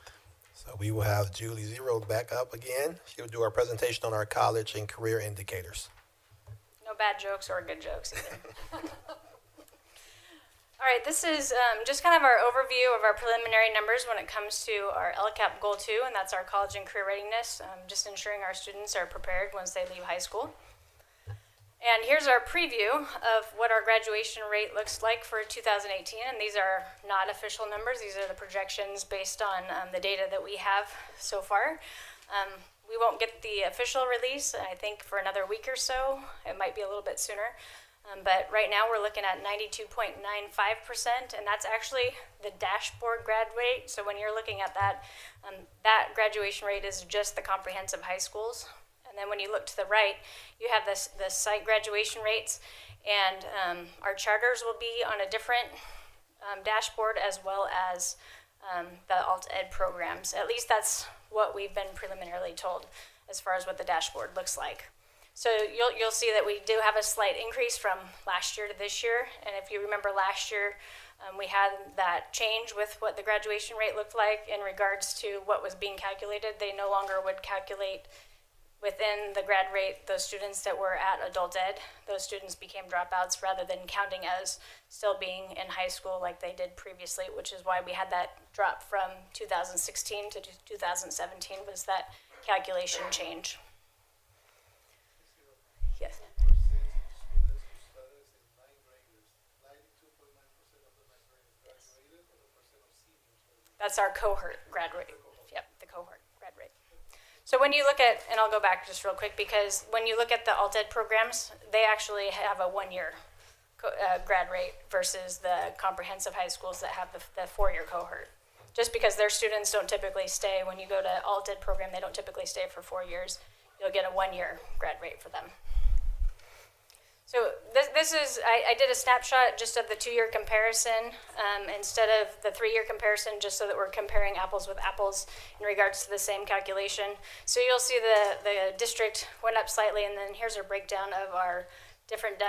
So we will have Julie Zero back up again. She'll do our presentation on our college and career indicators. No bad jokes or good jokes either. All right, this is just kind of our overview of our preliminary numbers when it comes to our LCAP Goal 2, and that's our college and career readiness, just ensuring our students are prepared once they leave high school. And here's our preview of what our graduation rate looks like for 2018, and these are not official numbers. These are the projections based on the data that we have so far. We won't get the official release, I think, for another week or so. It might be a little bit sooner. But right now we're looking at 92.95%, and that's actually the dashboard grad rate. So when you're looking at that, that graduation rate is just the comprehensive high schools. And then when you look to the right, you have the site graduation rates, and our charters will be on a different dashboard, as well as the alt ed programs. At least that's what we've been preliminarily told as far as what the dashboard looks like. So you'll see that we do have a slight increase from last year to this year. And if you remember last year, we had that change with what the graduation rate looked like in regards to what was being calculated. They no longer would calculate within the grad rate those students that were at adult ed. Those students became dropouts rather than counting as still being in high school like they did previously, which is why we had that drop from 2016 to 2017 was that calculation change. Yes. That's our cohort grad rate. Yep, the cohort grad rate. So when you look at, and I'll go back just real quick, because when you look at the alt ed programs, they actually have a 1-year grad rate versus the comprehensive high schools that have the 4-year cohort. Just because their students don't typically stay, when you go to alt ed program, they don't typically stay for 4 years. You'll get a 1-year grad rate for them. So this is, I did a snapshot just of the 2-year comparison instead of the 3-year comparison, just so that we're comparing apples with apples in regards to the same calculation. So you'll see the district went up slightly, and then here's a breakdown of our different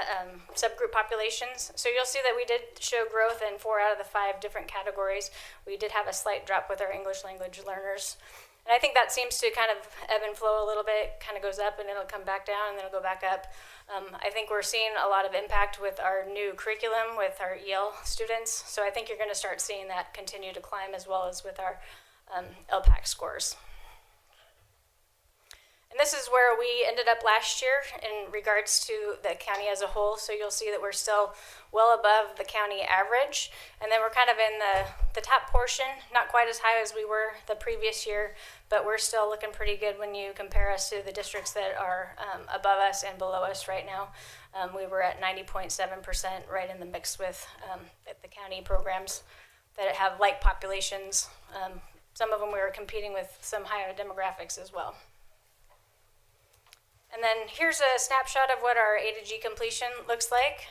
subgroup populations. So you'll see that we did show growth in 4 out of the 5 different categories. We did have a slight drop with our English language learners. And I think that seems to kind of ebb and flow a little bit, kind of goes up and it'll come back down and then it'll go back up. I think we're seeing a lot of impact with our new curriculum with our EL students. So I think you're going to start seeing that continue to climb, as well as with our LPAC scores. And this is where we ended up last year in regards to the county as a whole. So you'll see that we're still well above the county average. And then we're kind of in the top portion, not quite as high as we were the previous year, but we're still looking pretty good when you compare us to the districts that are above us and below us right now. We were at 90.7%, right in the mix with the county programs that have like populations. Some of them we were competing with some higher demographics as well. And then here's a snapshot of what our A to G completion looks like.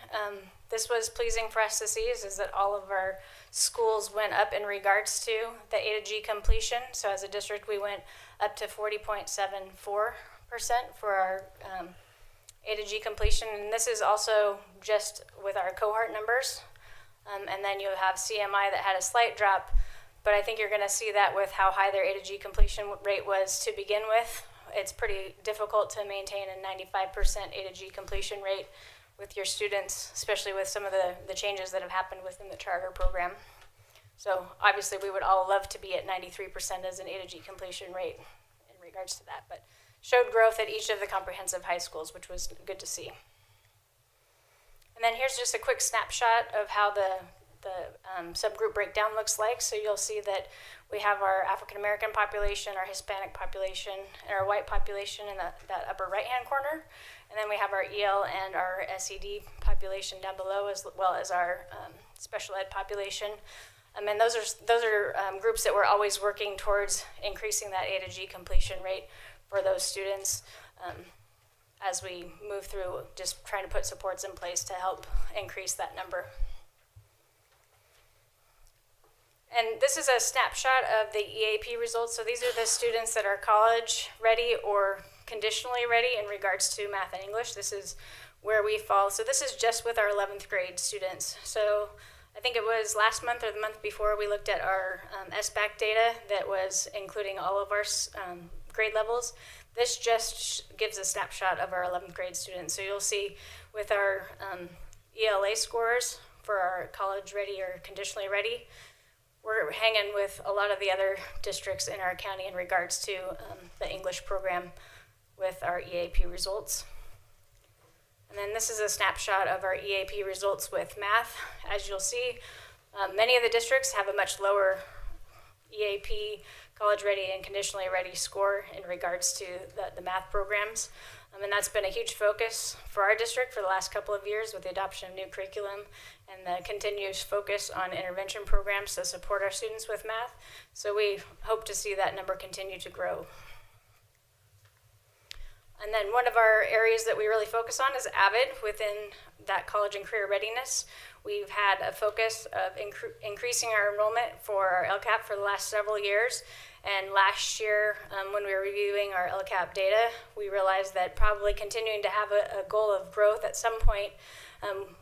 This was pleasing for us to see is that all of our schools went up in regards to the A to G completion. So as a district, we went up to 40.74% for our A to G completion. And this is also just with our cohort numbers. And then you have CMI that had a slight drop, but I think you're going to see that with how high their A to G completion rate was to begin with. It's pretty difficult to maintain a 95% A to G completion rate with your students, especially with some of the changes that have happened within the charter program. So obviously we would all love to be at 93% as an A to G completion rate in regards to that, but showed growth at each of the comprehensive high schools, which was good to see. And then here's just a quick snapshot of how the subgroup breakdown looks like. So you'll see that we have our African American population, our Hispanic population, and our white population in that upper right-hand corner. And then we have our EL and our SED population down below, as well as our special ed population. And those are groups that we're always working towards increasing that A to G completion rate for those students as we move through just trying to put supports in place to help increase that number. And this is a snapshot of the EAP results. So these are the students that are college ready or conditionally ready in regards to math and English. This is where we fall. So this is just with our 11th grade students. So I think it was last month or the month before we looked at our SBAC data that was including all of our grade levels. This just gives a snapshot of our 11th grade students. So you'll see with our ELA scores for our college ready or conditionally ready, we're hanging with a lot of the other districts in our county in regards to the English program with our EAP results. And then this is a snapshot of our EAP results with math. As you'll see, many of the districts have a much lower EAP, college ready and conditionally ready score in regards to the math programs. And that's been a huge focus for our district for the last couple of years with the adoption of new curriculum and the continuous focus on intervention programs to support our students with math. So we hope to see that number continue to grow. And then one of our areas that we really focus on is AVID within that college and career readiness. We've had a focus of increasing our enrollment for our LCAP for the last several years. And last year, when we were reviewing our LCAP data, we realized that probably continuing to have a goal of growth at some point,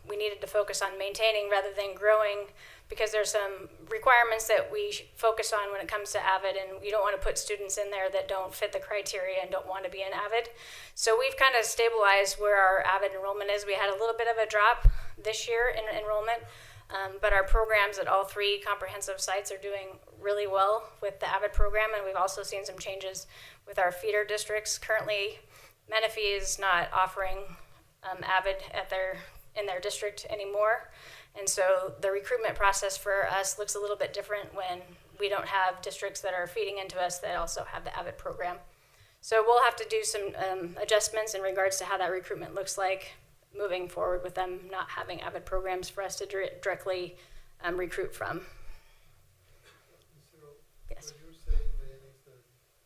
we needed to focus on maintaining rather than growing, because there's some requirements that we focus on when it comes to AVID, and you don't want to put students in there that don't fit the criteria and don't want to be in AVID. So we've kind of stabilized where our AVID enrollment is. We had a little bit of a drop this year in enrollment, but our programs at all three comprehensive sites are doing really well with the AVID program, and we've also seen some changes with our feeder districts. Currently, Menifee is not offering AVID in their district anymore. And so the recruitment process for us looks a little bit different when we don't have districts that are feeding into us that also have the AVID program. So we'll have to do some adjustments in regards to how that recruitment looks like moving forward with them not having AVID programs for us to directly recruit from. So yes. What you're saying then is that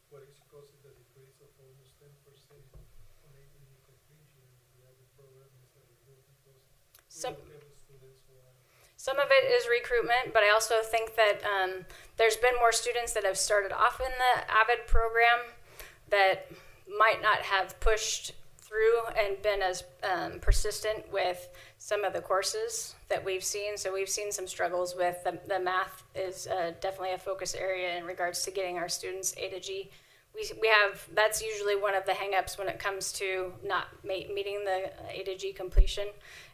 what is causing the decrease of almost 10% on ATE completion in the AVID program is a recruitment process. Some of it is recruitment, but I also think that there's been more students that have started off in the AVID program that might not have pushed through and been as persistent with some of the courses that we've seen. So we've seen some struggles with the math is definitely a focus area in regards to getting our students A to G. We have, that's usually one of the hang-ups when it comes to not meeting the A to G completion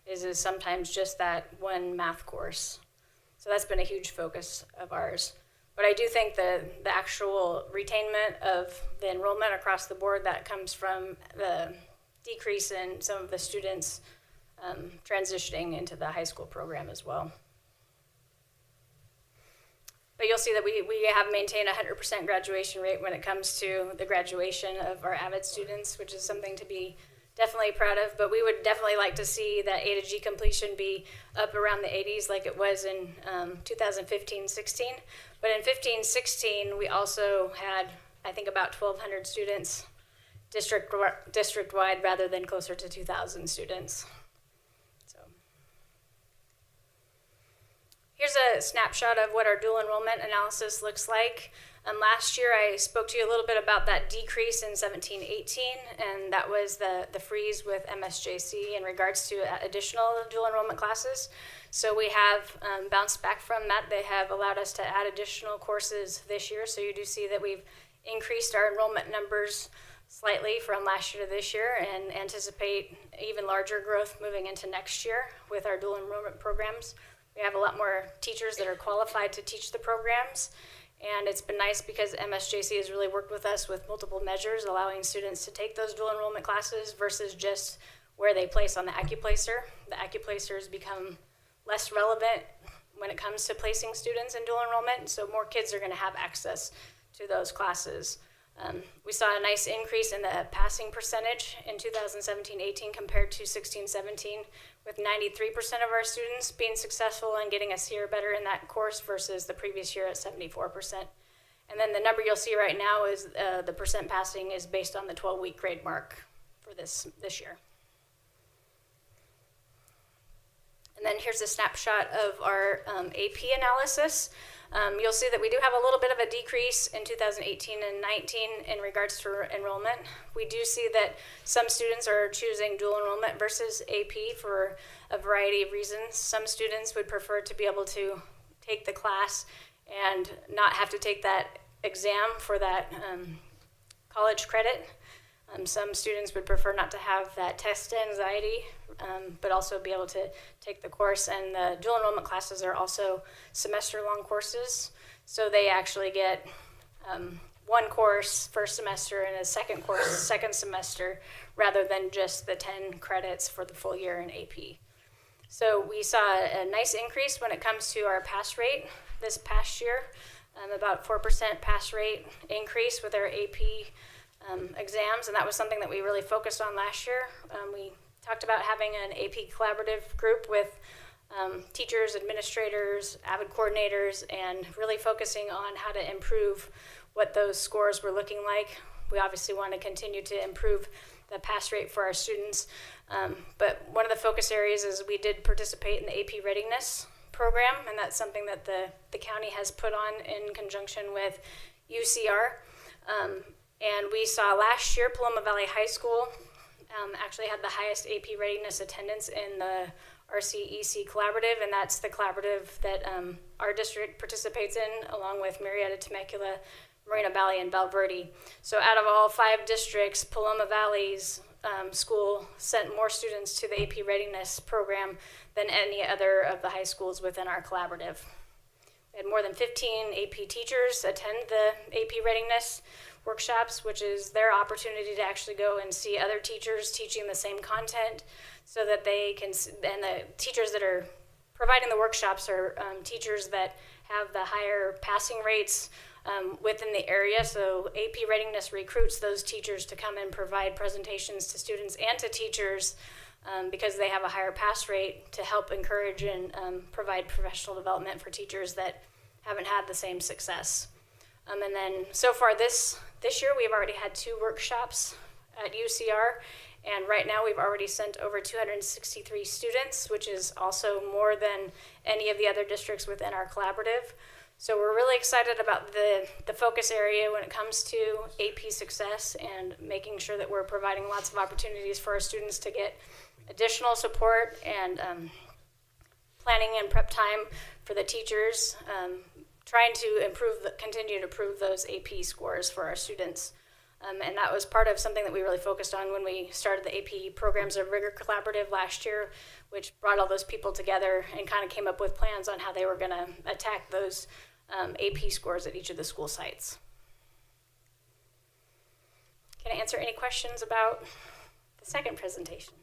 is sometimes just that one math course. So that's been a huge focus of ours. But I do think the actual retainment of the enrollment across the board, that comes from the decrease in some of the students transitioning into the high school program as well. But you'll see that we have maintained a 100% graduation rate when it comes to the graduation of our AVID students, which is something to be definitely proud of. But we would definitely like to see that A to G completion be up around the 80s like it was in 2015-16. But in 15-16, we also had, I think, about 1,200 students district-wide rather than closer to 2,000 students. So here's a snapshot of what our dual enrollment analysis looks like. Last year I spoke to you a little bit about that decrease in 17-18, and that was the freeze with MSJC in regards to additional dual enrollment classes. So we have bounced back from that. They have allowed us to add additional courses this year, so you do see that we've increased our enrollment numbers slightly from last year to this year and anticipate even larger growth moving into next year with our dual enrollment programs. We have a lot more teachers that are qualified to teach the programs, and it's been nice because MSJC has really worked with us with multiple measures, allowing students to take those dual enrollment classes versus just where they place on the AccuPlacer. The AccuPlacer has become less relevant when it comes to placing students in dual enrollment, so more kids are going to have access to those classes. We saw a nice increase in the passing percentage in 2017-18 compared to 16-17, with 93% of our students being successful in getting a C or better in that course versus the previous year at 74%. And then the number you'll see right now is the percent passing is based on the 12-week grade mark for this year. And then here's a snapshot of our AP analysis. You'll see that we do have a little bit of a decrease in 2018 and 19 in regards to enrollment. We do see that some students are choosing dual enrollment versus AP for a variety of reasons. Some students would prefer to be able to take the class and not have to take that exam for that college credit. Some students would prefer not to have that test anxiety, but also be able to take the course. And the dual enrollment classes are also semester-long courses, so they actually get one course first semester and a second course second semester, rather than just the 10 credits for the full year in AP. So we saw a nice increase when it comes to our pass rate this past year, about 4% pass rate increase with our AP exams, and that was something that we really focused on last year. We talked about having an AP collaborative group with teachers, administrators, AVID coordinators, and really focusing on how to improve what those scores were looking like. We obviously want to continue to improve the pass rate for our students, but one of the focus areas is we did participate in the AP readiness program, and that's something that the county has put on in conjunction with UCR. And we saw last year Paloma Valley High School actually had the highest AP readiness attendance in the RCEC collaborative, and that's the collaborative that our district participates in, along with Marietta, Temecula, Moreno Valley, and Val Verde. So out of all 5 districts, Paloma Valley's school sent more students to the AP readiness program than any other of the high schools within our collaborative. We had more than 15 AP teachers attend the AP readiness workshops, which is their opportunity to actually go and see other teachers teaching the same content, so that they can, and the teachers that are providing the workshops are teachers that have the higher passing rates within the area. So AP readiness recruits those teachers to come and provide presentations to students and to teachers because they have a higher pass rate, to help encourage and provide professional development for teachers that haven't had the same success. And then so far this year, we've already had 2 workshops at UCR, and right now we've already sent over 263 students, which is also more than any of the other districts within our collaborative. So we're really excited about the focus area when it comes to AP success, and making sure that we're providing lots of opportunities for our students to get additional support and planning and prep time for the teachers, trying to continue to improve those AP scores for our students. And that was part of something that we really focused on when we started the AP Programs of Rigor Collaborative last year, which brought all those people together and kind of came up with plans on how they were going to attack those AP scores at each of the school sites. Can I answer any questions about the second presentation?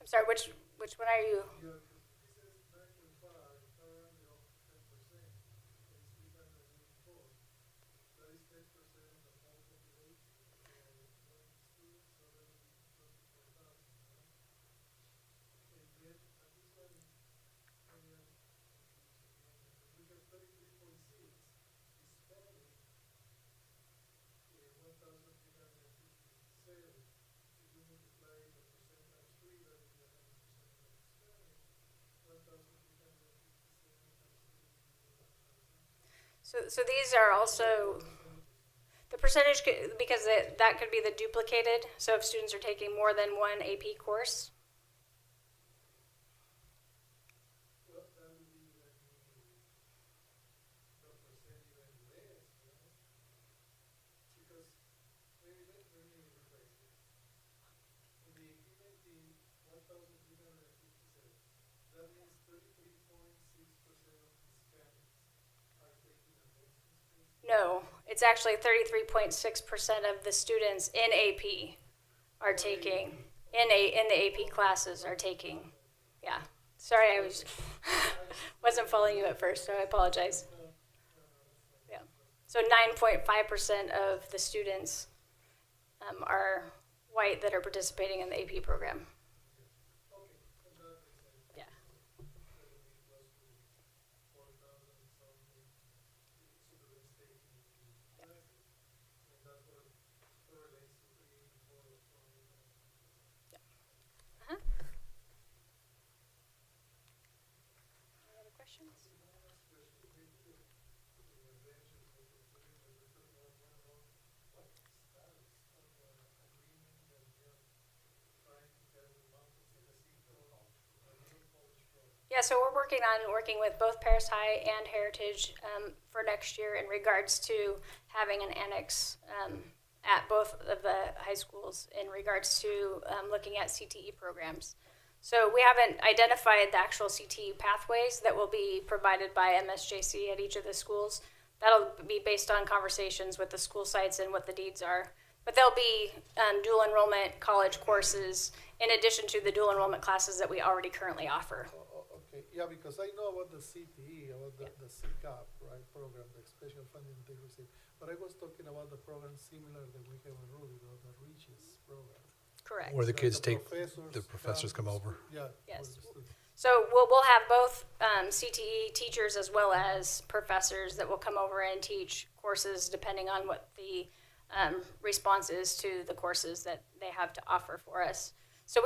sorry, which one are you? So these are also the percentage because that could be the duplicated. So if students are taking more than one AP course. No, it's actually 33.6% of the students in AP are taking in the AP classes are taking. Yeah, sorry, I wasn't following you at first, so I apologize. Yeah, so 9.5% of the students are white that are participating in the AP program. Yeah. Any other questions? Yeah, so we're working with both Paris High and Heritage for next year in regards to having an annex at both of the high schools in regards to looking at CTE programs. So we haven't identified the actual CTE pathways that will be provided by MSJC at each of the schools. That'll be based on conversations with the school sites and what the needs are. But there'll be dual enrollment college courses in addition to the dual enrollment classes that we already currently offer. Okay, yeah, because I know about the CTE, about the CCAP, right, program, the special funding they receive. But I was talking about the program similar that we have in Ruby, the REACHES program. Correct. Where the kids the professors come over. Yeah. Yes. So we'll have both CTE teachers as well as professors that will come over and teach courses depending on what the response is to the courses that they have to offer for us. So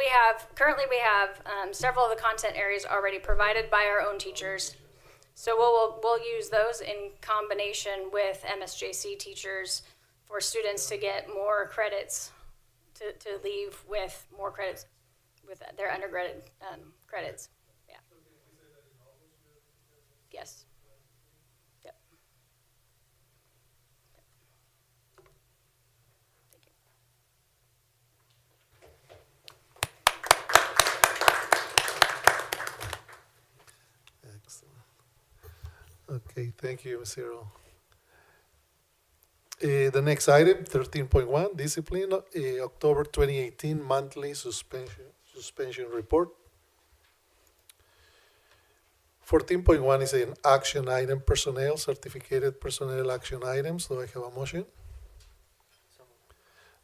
currently we have several of the content areas already provided by our own teachers. So we'll use those in combination with MSJC teachers for students to get more credits, to leave with more credits with their undergraduate credits. Yeah. Yes. Yep. Excellent. Okay, thank you, Ms. Cyril. The next item, 13.1, discipline, October 2018 monthly suspension report. 14.1 is an action item, personnel, certificated personnel action items. Do I have a motion?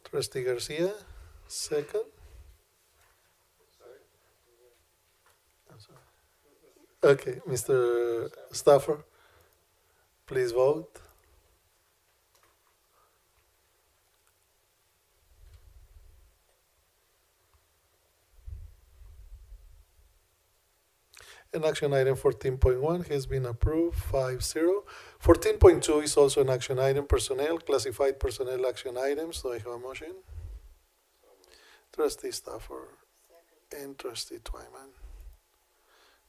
Trustee Garcia, second. Okay, Mr. Stafford, please vote. And action item 14.1 has been approved, 5-0. 14.2 is also an action item, personnel, classified personnel action items. Do I have a motion? Trustee Stafford and Trustee Twyman.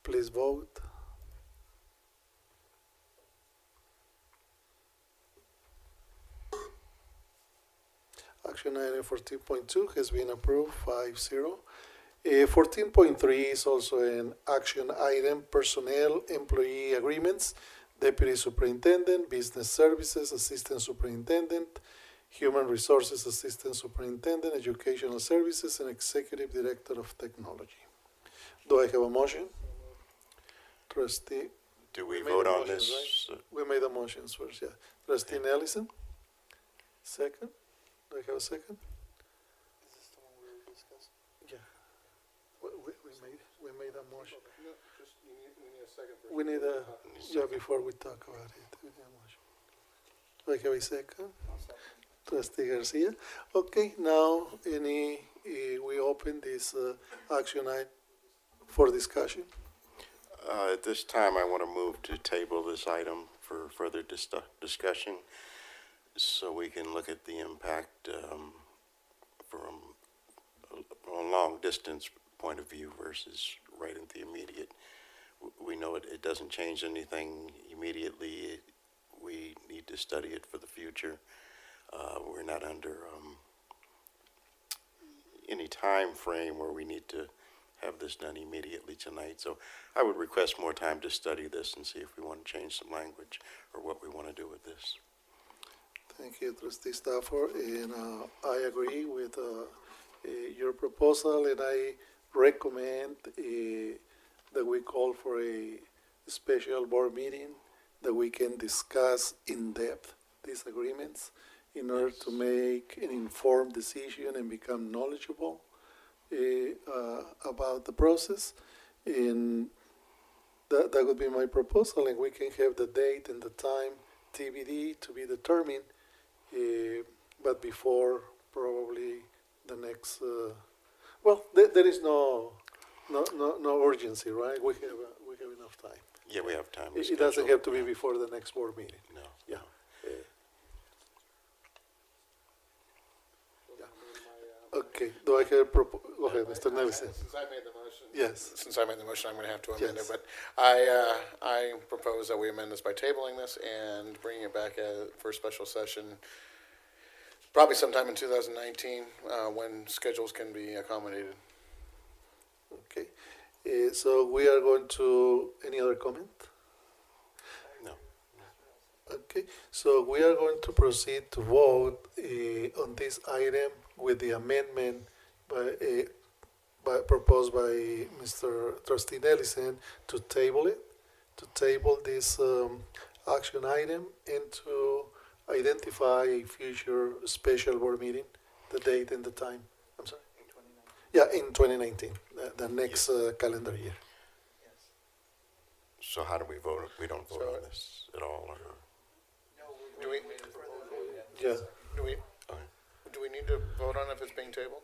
Please vote. Action item 14.2 has been approved, 5-0. 14.3 is also an action item, personnel employee agreements, deputy superintendent, business services assistant superintendent, human resources assistant superintendent, educational services, and executive director of technology. Do I have a motion? Trustee. Do we made vote the on motions, this? right? We made the motions first, yeah. Trustee Nelson? Second? Do I have a second? Is this the one we were discussing? Yeah. We made a motion. No, just, we need a second first. We need a, yeah, before we talk about it, we need a motion. Do I have a second? Trustee Garcia? Okay, now, we open this action item for discussion. At this time, I want to move to table this item for further discussion so we can look at the impact from a long distance point of view versus right in the immediate. We know it doesn't change anything immediately. We need to study it for the future. We're not under any time frame where we need to have this done immediately tonight. So I would request more time to study this and see if we want to change some language or what we want to do with this. Thank you, Trustee Stafford, and I agree with your proposal, and I recommend that we call for a special board meeting that we can discuss in depth these agreements in order to make an informed decision and become knowledgeable about the process. And that would be my proposal, and we can have the date and the time TBD to be determined, but before probably the next, there is no urgency, right? We have enough time. Yeah, we have time. It doesn't have to be before the next board meeting. No. Yeah. Okay, do I have go ahead, Mr. Nelson. Since I made the motion. Yes. Since I made the motion, I'm going to have to amend Yes. it, but I propose that we amend this by tabling this and bringing it back for a special session, probably sometime in 2019, when schedules can be accommodated. Okay, so we are going to, any other comment? No. Okay, so we are going to proceed to vote on this item with the amendment proposed by Mr. Trustee Nelson to table this action item and to identify a future special board meeting, the date and the time. I'm sorry? Yeah, in 2019, the next calendar year. So how do we vote? We don't vote on this at all, or? Do we? Yeah. Do we need to vote on if it's being tabled?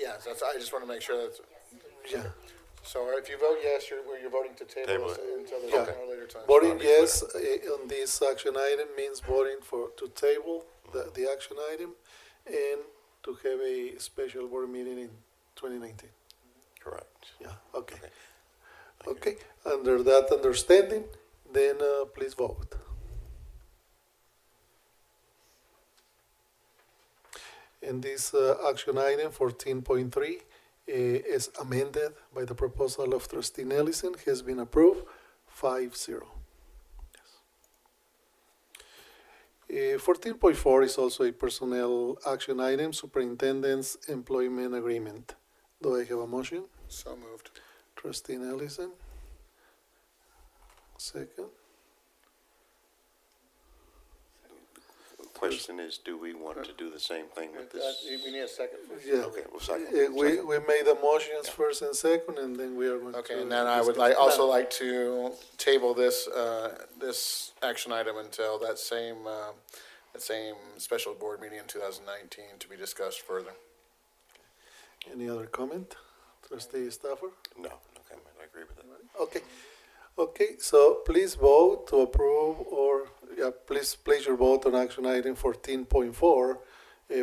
Yes, I just want to make sure that's. Yeah. So if you vote yes, you're voting to table Table this it. until Yeah. a later time. Voting yes on this action item means voting to table the action item and to have a special board meeting in 2019. Correct. Yeah, okay. Okay, under that understanding, then please vote. And this action item 14.3 is amended by the proposal of Trustee Nelson, has been approved 5-0. 14.4 is also a personnel action item, superintendent's employment agreement. Do I have a motion? So moved. Trustee Nelson. Second. Question is, do we want to do the same thing with this? We need a second first. Yeah. Okay, well, second. We made the motions first and second, and then we are going to. Okay, and then I would also like to table this action item until that same special board meeting in 2019 to be discussed further. Any other comment? Trustee Stafford? No, okay, I agree with that. Okay. Okay, so please vote to approve please place your vote on action item 14.4,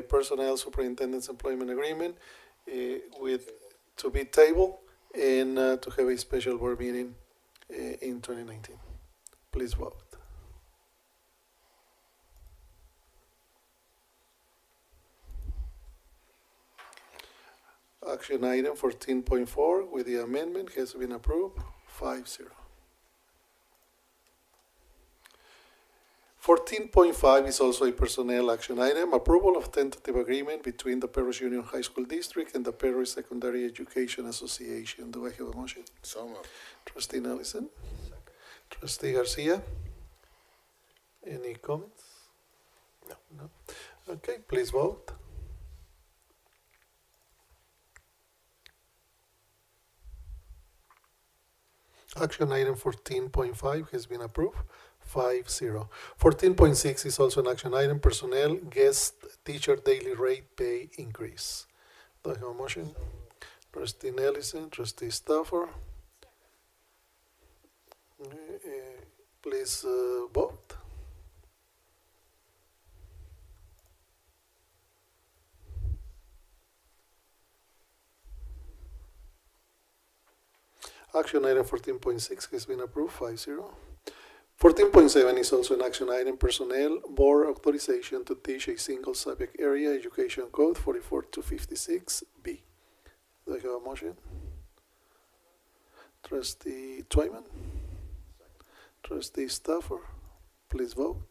personnel superintendent's employment agreement to be tabled and to have a special board meeting in 2019. Please vote. Action item 14.4 with the amendment has been approved 5-0. 14.5 is also a personnel action item, approval of tentative agreement between the Perris Union High School District and the Perris Secondary Education Association. Do I have a motion? So moved. Trustee Nelson? Trustee Garcia? Any comments? No. Okay, please vote. Action item 14.5 has been approved, 5-0. 14.6 is also an action item, personnel guest teacher daily rate pay increase. Do I have a motion? Trustee Nelson, Trustee Stafford. Please vote. Action item 14.6 has been approved, 5-0. 14.7 is also an action item, personnel board authorization to teach a single subject area, education code 44256B. Do I have a motion? Trustee Twyman? Trustee Stafford, please vote.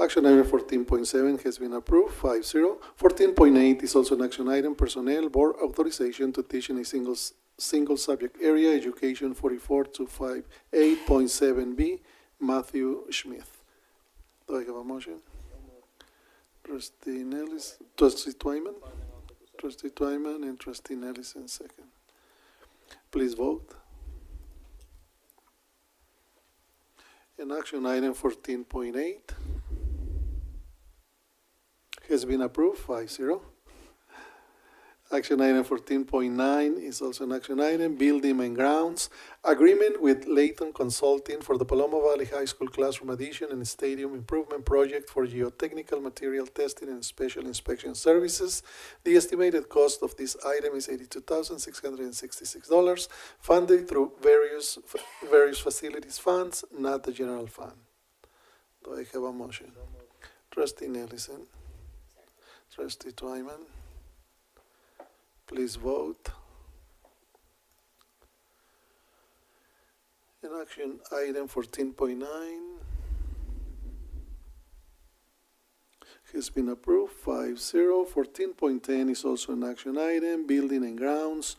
Action item 14.7 has been approved, 5-0. 14.8 is also an action item, personnel board authorization to teach in a single subject area, education 44258.7B, Matthew Smith. Do I have a motion? Trustee Nellis, Trustee Twyman? Trustee Twyman and Trustee Nellis in second. Please vote. And action item 14.8 has been approved, 5-0. Action item 14.9 is also an action item, building and grounds, agreement with Layton Consulting for the Paloma Valley High School classroom addition and stadium improvement project for geotechnical material testing and special inspection services. The estimated cost of this item is $82,666, funded through various facilities funds, not the general fund. Do I have a motion? Trustee Nelson. Trustee Twyman. Please vote. And action item 14.9 has been approved, 5-0. 14.10 is also an action item, building and grounds.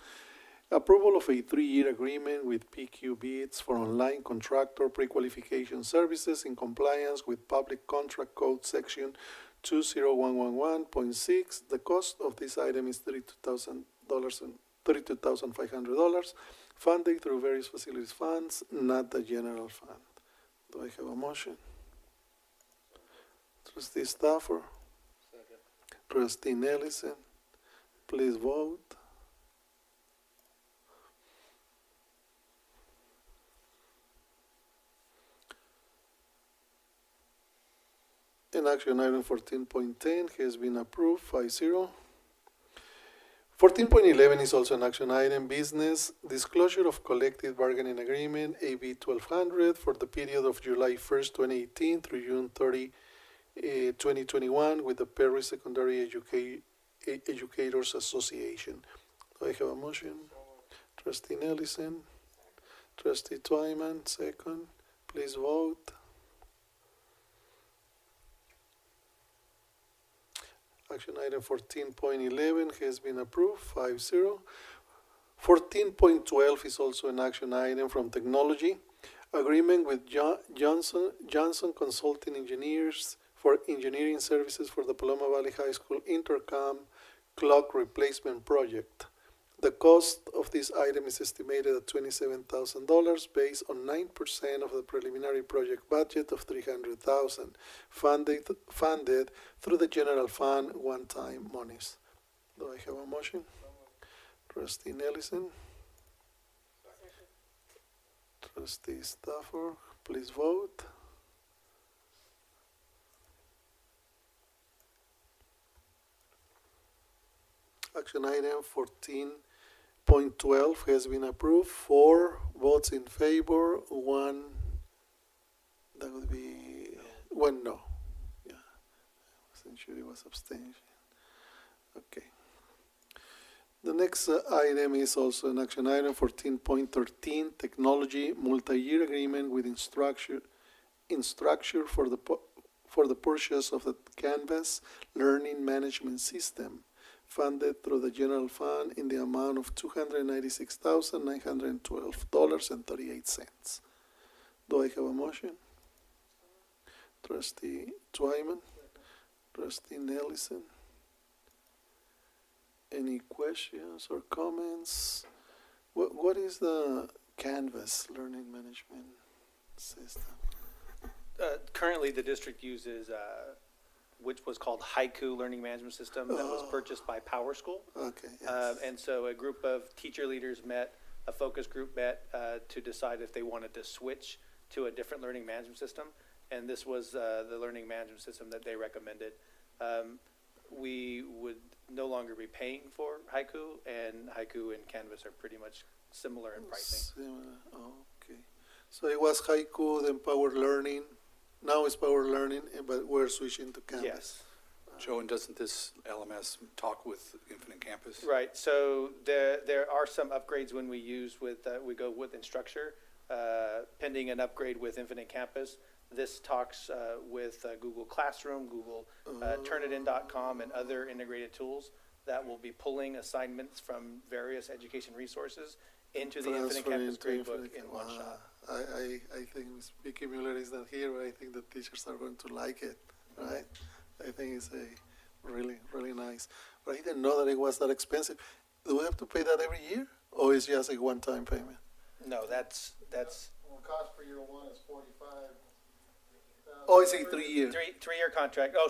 Approval of a 3-year agreement with PQ Bids for online contractor pre-qualification services in compliance with Public Contract Code Section 20111.6. The cost of this item is $32,500, funded through various facilities funds, not the general fund. Do I have a motion? Trustee Stafford. Second. Trustee Nelson. Please vote. And action item 14.10 has been approved, 5-0. 14.11 is also an action item, business disclosure of collective bargaining agreement, AB 1200, for the period of July 1st, 2018 through June 30, 2021 with the Perris Secondary Educators Association. Do I have a motion? Trustee Nelson. Trustee Twyman, second. Please vote. Action item 14.11 has been approved, 5-0. 14.12 is also an action item from technology. Agreement with Johnson Consulting Engineers for engineering services for the Paloma Valley High School Intercom clock replacement project. The cost of this item is estimated at $27,000 based on 9% of the preliminary project budget of $300,000, funded through the general fund one-time monies. Do I have a motion? Trustee Nelson. Trustee Stafford, please vote. Action item 14.12 has been approved. 4 votes in favor, 1, that would be 1 no. Yeah, I wasn't sure it was abstention. Okay. The next item is also an action item 14.13, technology multi-year agreement with Instructure for the purchase of the Canvas Learning Management System funded through the general fund in the amount of $296,912.38. Do I have a motion? Trustee Twyman, Trustee Nellison. Any questions or comments? What is the Canvas Learning Management System? Currently, the district uses which was called Haiku Learning Management System that was purchased by Power School. Okay. Yes. And so a group of teacher leaders met, a focus group met to decide if they wanted to switch to a different learning management system. And this was the learning management system that they recommended. We would no longer be paying for Haiku, and Haiku and Canvas are pretty much similar in pricing. Similar. Okay. So it was Haiku, then Power Learning. Now it's Power Learning, but we're switching to Canvas. Yes. Joe, and doesn't this LMS talk with Infinite Campus? Right. So there are some upgrades when we use with we go with Instructure, pending an upgrade with Infinite Campus. This talks with Google Classroom, Google Turnitin.com, and other integrated tools that will be pulling assignments from various education resources into the Infinite Campus gradebook in one shot. I think Ms. Vicky Mueller is not here, but I think the teachers are going to like it, right? I think it's a really, really nice. But I didn't know that it was that expensive. Do we have to pay that every year, or is it just a one-time payment? No, that's. Well, cost per year one is 45. Oh, it's a 3 year. Three-year contract. Oh,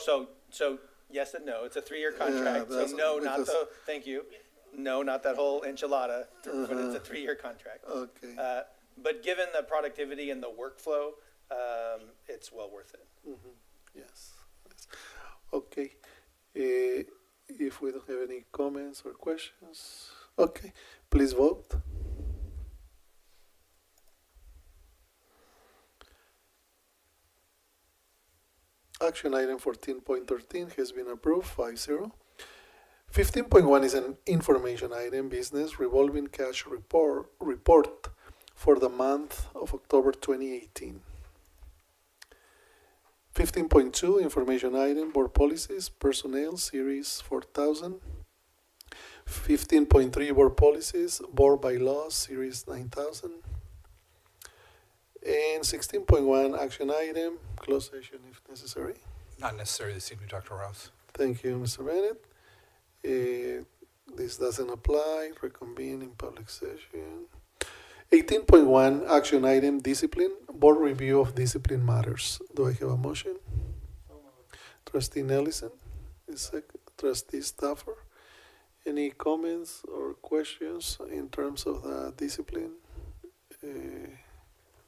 so yes and no. It's a 3-year contract. Yeah, so no, not the. Thank you. No, not that whole enchilada. But it's a 3-year contract. Okay. But given the productivity and the workflow, it's well worth it. Mm-hmm. Yes. Okay. If we don't have any comments or questions, okay, please vote. Action item 14.13 has been approved, 5-0. 15.1 is an information item, business revolving cash report for the month of October 2018. 15.2, information item, board policies, personnel, series 4000. 15.3, board policies, board bylaws, series 9000. And 16.1, action item, closed session if necessary. Not necessary this evening, Dr. Rouse. Thank you, Mr. Bennett. This doesn't apply. Reconvene in public session. 18.1, action item, discipline, board review of discipline matters. Do I have a motion? Trustee Nellison, is second. Trustee Stafford. Any comments or questions in terms of the discipline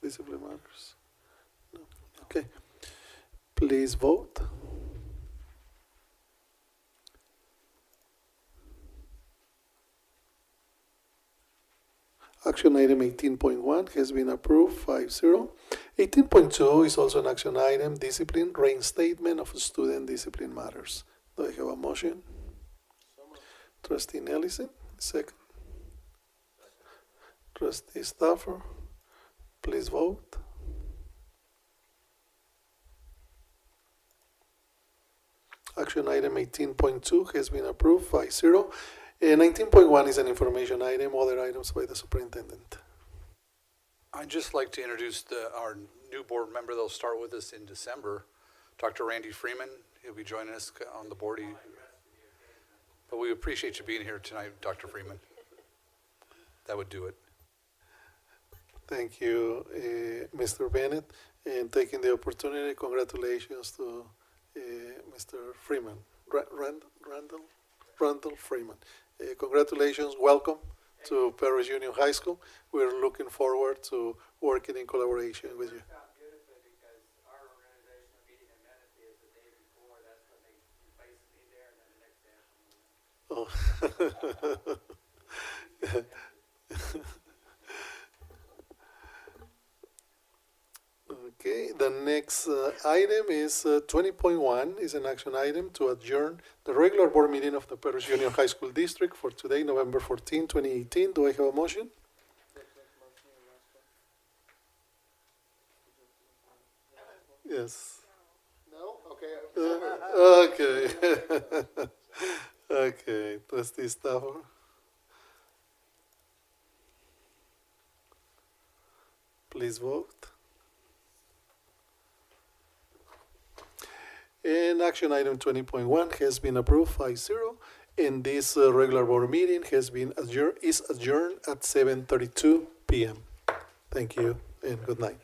matters? No. Okay. Please vote. Action item 18.1 has been approved, 5-0. 18.2 is also an action item, discipline, reinstatement of student discipline matters. Do I have a motion? Trustee Nellison, second. Trustee Stafford, please vote. Action item 18.2 has been approved, 5-0. 19.1 is an information item, other items by the superintendent. I'd just like to introduce our new board member that'll start with us in December, Dr. Randy Freeman. He'll be joining us on the board. But we appreciate you being here tonight, Dr. Freeman. That would do it. Thank you, Mr. Bennett, and taking the opportunity. Congratulations to Mr. Freeman, Randall Freeman. Congratulations, welcome to Paris Union High School. We're looking forward to working in collaboration with you. Oh. Okay, the next item is 20.1 is an action item to adjourn the regular board meeting of the Peters Union High School District for today, November 14, 2018. Do I have a motion? Yes. No? Okay. Okay. Okay, trustee Stafford. Please vote. And action item 20.1 has been approved 5-0. And this regular board meeting is adjourned at 7:32 p.m. Thank you and good night.